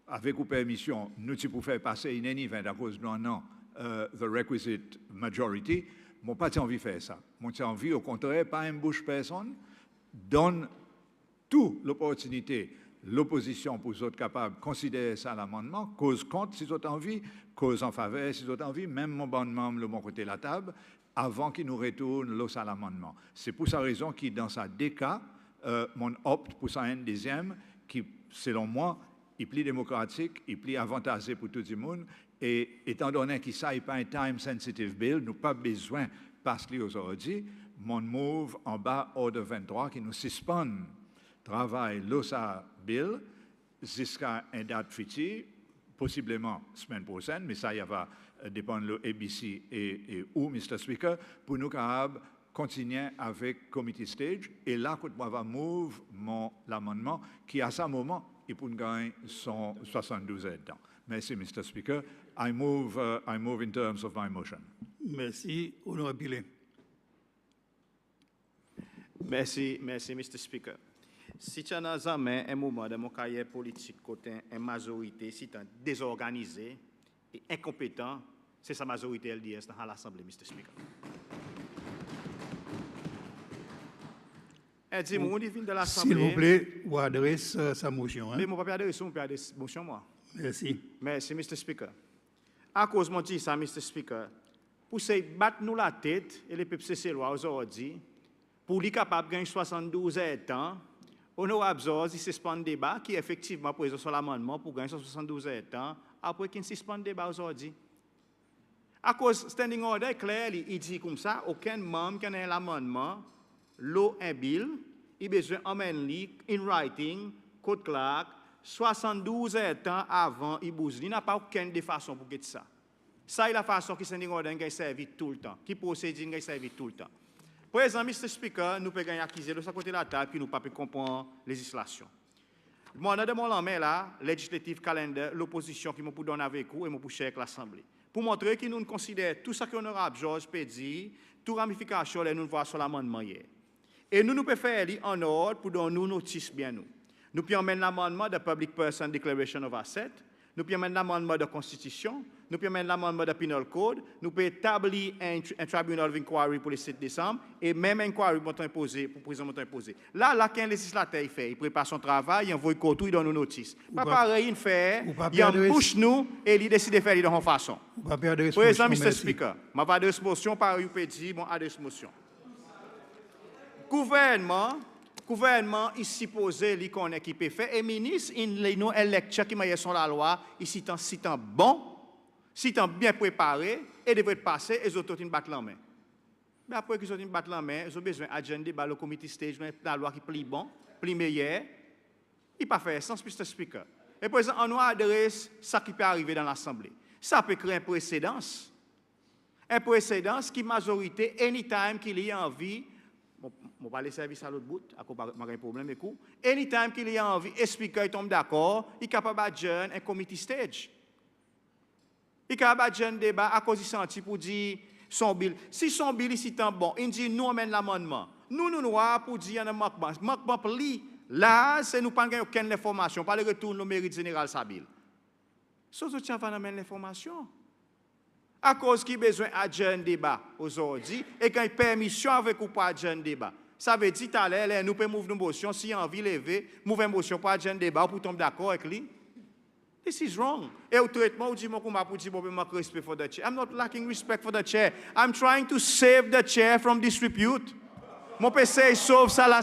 avec ou permission, nous pouvons faire passer une event à cause d'un an, the requisite majority, moi pas envie de faire ça. Moi j'ai envie, au contraire, pas embauche personne, donne toute l'opportunité, l'opposition pour les autres capables de considérer ça l'amendement, cause contre si ils ont envie, cause en faveur si ils ont envie, même mon bon membre de mon côté de la table, avant qu'ils nous retournent l'os à l'amendement. C'est pour sa raison que dans ça des cas, mon opte pour ça un deuxième qui, selon moi, est plus démocratique, est plus avantageux pour tout le monde. Et étant donné que ça n'est pas un time-sensitive bill, nous n'avons pas besoin de passer aujourd'hui, mon move en bas, ordre 23, qui nous suspend travail l'OSA bill jusqu'à une date future, possiblement semaine prochaine, mais ça, il va dépendre de l'ABC et où, Mr. Speaker, pour nous capables continuer avec committee stage. Et là, quand moi va move l'amendement, qui à ce moment, il peut gagner son 72 ans. Merci, Mr. Speaker. I move in terms of my motion. Merci, honorable Pilé. Merci, Mr. Speaker. Si tu as un moment de mon carrière politique côté une majorité, si tu es désorganisé et incompétent, c'est sa majorité LDS dans l'Assemblée, Mr. Speaker. S'il vous plaît, vous adressez sa motion. Mais mon papier adresse, mon papier motion, moi. Merci. Merci, Mr. Speaker. À cause de ça, Mr. Speaker, pour se battre nous la tête, et les peuples se loi aujourd'hui, pour les capables de gagner 72 ans, honorable Georges, il suspend le débat, qui effectivement présent sur l'amendement pour gagner 72 ans, après qu'il suspend le débat aujourd'hui. À cause standing order clair, il dit comme ça, aucun membre qui a un amendement, un bill, il a besoin d'emmener in writing, code Clark, 72 ans avant il bouge. Il n'a pas aucune des façons pour faire ça. Ça est la façon qui standing order a servi tout le temps, qui procédure a servi tout le temps. Par exemple, Mr. Speaker, nous pouvons acquiser de ce côté de la table qui nous pas comprendre la législation. Moi, dans mon lame là, législative calendar, l'opposition qui m'a pour donner avec vous et m'a pour cher avec l'Assemblée. Pour montrer que nous considérons tout ce que l'honorable Georges peut dire, toute ramification, nous voyons sur l'amendement hier. Et nous pouvons faire en ordre pour donner nous notice bien nous. Nous pouvons emmener l'amendement de Public Person Declaration of Asset. nous pouvons mettre l'amendement de constitution, nous pouvons mettre l'amendement de penal code, nous pouvons établir un tribunal d'inquiry pour le 7 décembre et même un inquiry pour imposer, pour président imposer. Là, qu'un législateur il fait, il prépare son travail, il envoie le coton, il donne une notice. Pas pareil, il fait, il embauche nous et il décide de faire de la façon. Président, Mr. Speaker, je vais adresser motion par UPD, bon, adresse motion. Gouvernement, il supposé li connaît qui peut faire et ministre il nous électeur qui m'a sur la loi, ici tant bon, si tant bien préparé et devrait passer et les autres battent la main. Mais après qu'ils ont battent la main, ils ont besoin d'agenda le comité stage la loi qui plus bon, plus meilleur. Il pas fait sens Mr. Speaker. Et président on nous adresse ça qui peut arriver dans l'assemblée. Ça peut créer un précédent qui majorité anytime qu'il y a envie. Je vais pas laisser service à l'autre bout, à cause de un problème. Anytime qu'il y a envie, le speaker tombe d'accord, il est capable de un committee stage. Il est capable de un débat à cause du senti pour dire son bill. Si son bill ici est bon, il dit nous amène l'amendement. Nous pour dire un manquement. Manquement là, c'est nous pas aucune information. Pas le retour au mérite général sa bill. So, tu vas amener l'information. À cause qu'il a besoin d'un débat aujourd'hui, et quand il y a permission avec ou pas d'un débat. Ça veut dire tout à l'heure, nous pouvons mouvoir une motion, si on a envie de lever, mouvoir une motion pour un débat, pour tomber d'accord avec lui. This is wrong. Et au traitement, on dit, pour dire, respect for the chair. I'm not lacking respect for the chair. I'm trying to save the chair from disrepute. Mon PC sauve ça là.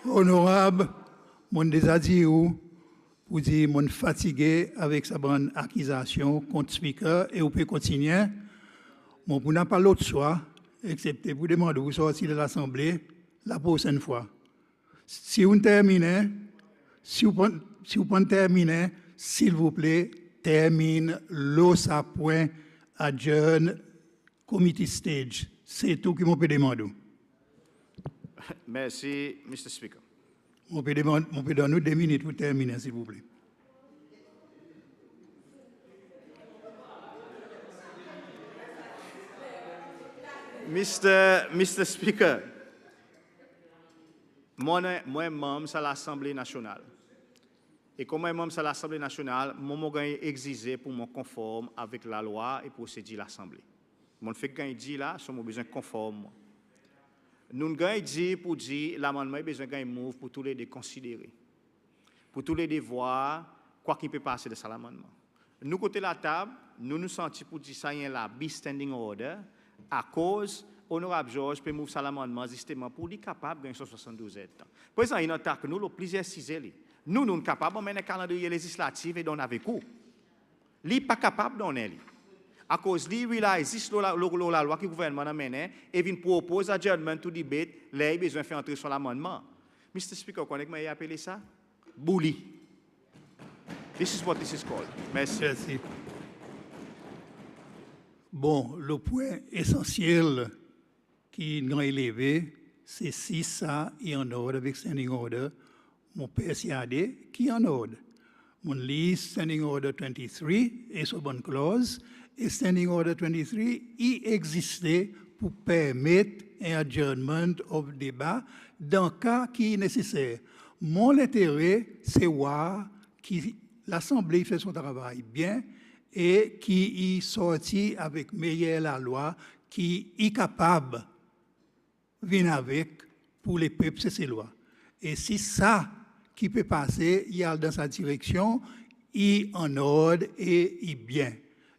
Honorable, mon désir pour dire mon fatigué avec sa bonne accusation contre speaker et on peut continuer. Mon pour n'a pas l'autre choix, excepté pour demander de sortir de l'Assemblée la prochaine fois. Si vous terminez, s'il vous plaît, termine l'os à point adjourn committee stage. C'est tout que je peux demander. Merci, Mr. Speaker. On peut donner 2 minutes pour terminer, s'il vous plaît. Mr. Speaker, moi, membre de l'Assemblée nationale. Et comme membre de l'Assemblée nationale, moi, j'ai exigé pour me conforme avec la loi et procédure de l'Assemblée. Mon fait que dit là, sommes besoin conforme. Nous avons dit pour dire l'amendement a besoin d'un move pour tous les déconsidérer. Pour tous les devoirs, quoi qu'il peut passer de ça l'amendement. Nous, côté la table, nous nous sentons pour dire ça, il y a la be standing order, à cause, Honorable George peut move ça l'amendement justement pour être capable de gagner 72 ans. Président, il y a que nous, plusieurs 6 ans. Nous sommes capables de mener un calendrier législatif et donner avec vous. Lui n'est pas capable de donner. À cause de lui, il existe la loi que le gouvernement a menée et vient proposer adjournment to debate, là, il a besoin de faire entrer sur l'amendement. Mr. Speaker, comment vous appelé ça? Bully. This is what this is called. Merci. Merci. Bon, le point essentiel qui nous a élevé, c'est si ça est en ordre avec standing order, mon PSAD qui est en ordre. Mon liste standing order 23 est sur bonne clause. Et Standing Order 23, il existait pour permettre un adjournment of débat dans le cas qui est nécessaire. Mon intérêt, c'est voir que l'Assemblée fait son travail bien et qui y sortit avec meilleure la loi, qui est capable de venir avec pour les peuples, c'est ces lois. Et si ça qui peut passer, il y a dans sa direction, il est en ordre et il est bien.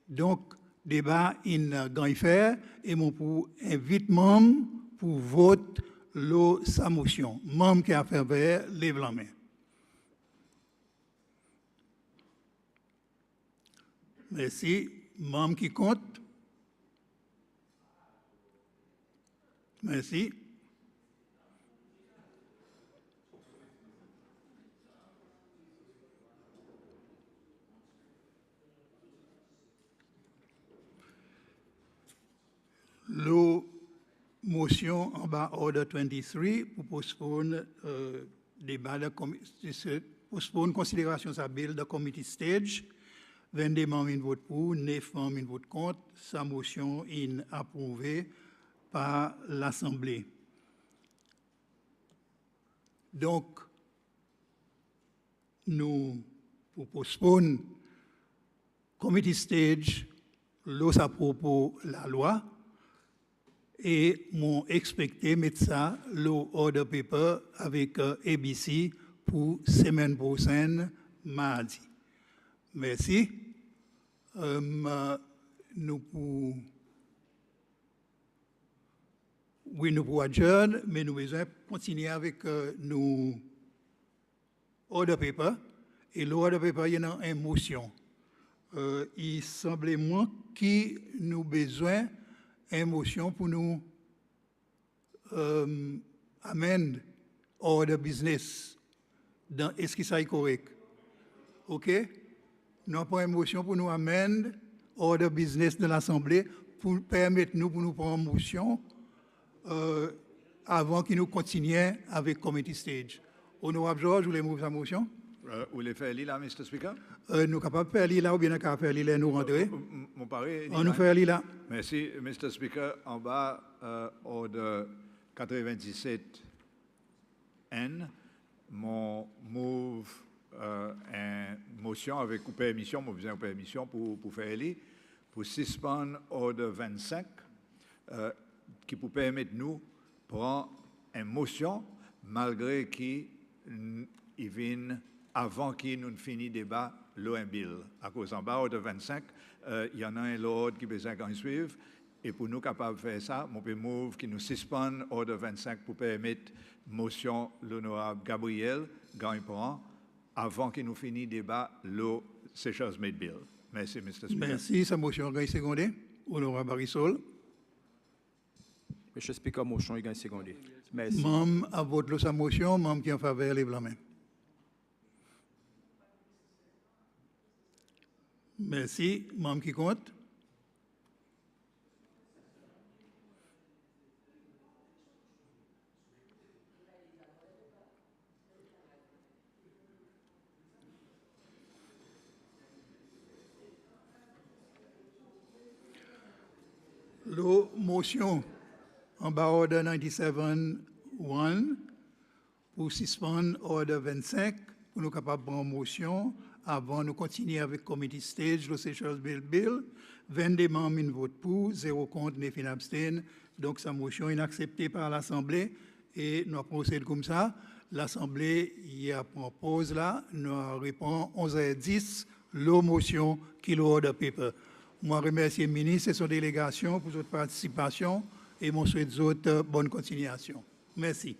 Donc, débat in grand faire et mon pour invite membre pour vote sa motion. Membre qui a fait vert, lève la main. Merci. Membre qui compte. Merci. La motion en bas, Order 23, pour postponer débat postpone considération sa bill de committee stage. 22 membres votent pour, 9 membres votent contre. Sa motion est approuvée par l'Assemblée. Donc, nous postponons committee stage, l'os à propos la loi, et m'ont expecté mettre ça, le order paper avec ABC pour semaine prochaine, mardi. Merci. Nous pouvons adjourner, mais nous besoin continuer avec nos order paper. Et l'order paper, il y a une motion. Il semblait moi qu'il nous besoin une motion pour nous amender order business. Est-ce que ça est correct? OK? Nous avons une motion pour nous amender order business de l'Assemblée pour permettre nous pour nous prendre une motion avant que nous continuions avec committee stage. Honorable George, vous voulez mover sa motion? Vous voulez faire là, Mr. Speaker? Nous sommes capables de faire là ou bien nous sommes capables de faire là nous rentrer? Mon pari. On nous fait là. Merci, Mr. Speaker. En bas, ordre 97N, mon move une motion avec une permission, mon besoin de permission pour faire là, pour suspendre ordre 25, qui peut permettre nous prendre une motion malgré qu'il vienne avant qu'il nous finisse le débat, l'OM Bill. À cause en bas de 25, il y en a un l'ordre qui besoin qu'on suive. Et pour nous capables de faire ça, on peut move qui nous suspend ordre 25 pour permettre motion l'honorable Gabriel Gagne-Prend avant qu'il nous finisse le débat, le Sessions Made Bill. Merci, Mr. Speaker. Merci. Sa motion gagne secondé. Honorable Barisol. Monsieur Speaker, motion est gagne secondé. Merci. Membre à vote sa motion, membre qui en faveur, lève la main. Merci. Membre qui compte? La motion en bas ordre 97-1 pour suspendre ordre 25 pour nous capables de prendre motion avant de continuer avec committee stage, le Sessions Bill. 22 membres votent pour, 0 contre, 9 abstiennent. Donc, sa motion est acceptée par l'Assemblée et nous procédons comme ça. L'Assemblée y a propose là, nous répond 11h10, la motion qui l'ordre paper. Moi, remercie le ministre et son délégation pour votre participation et mon souhaite bonne continuation. Merci.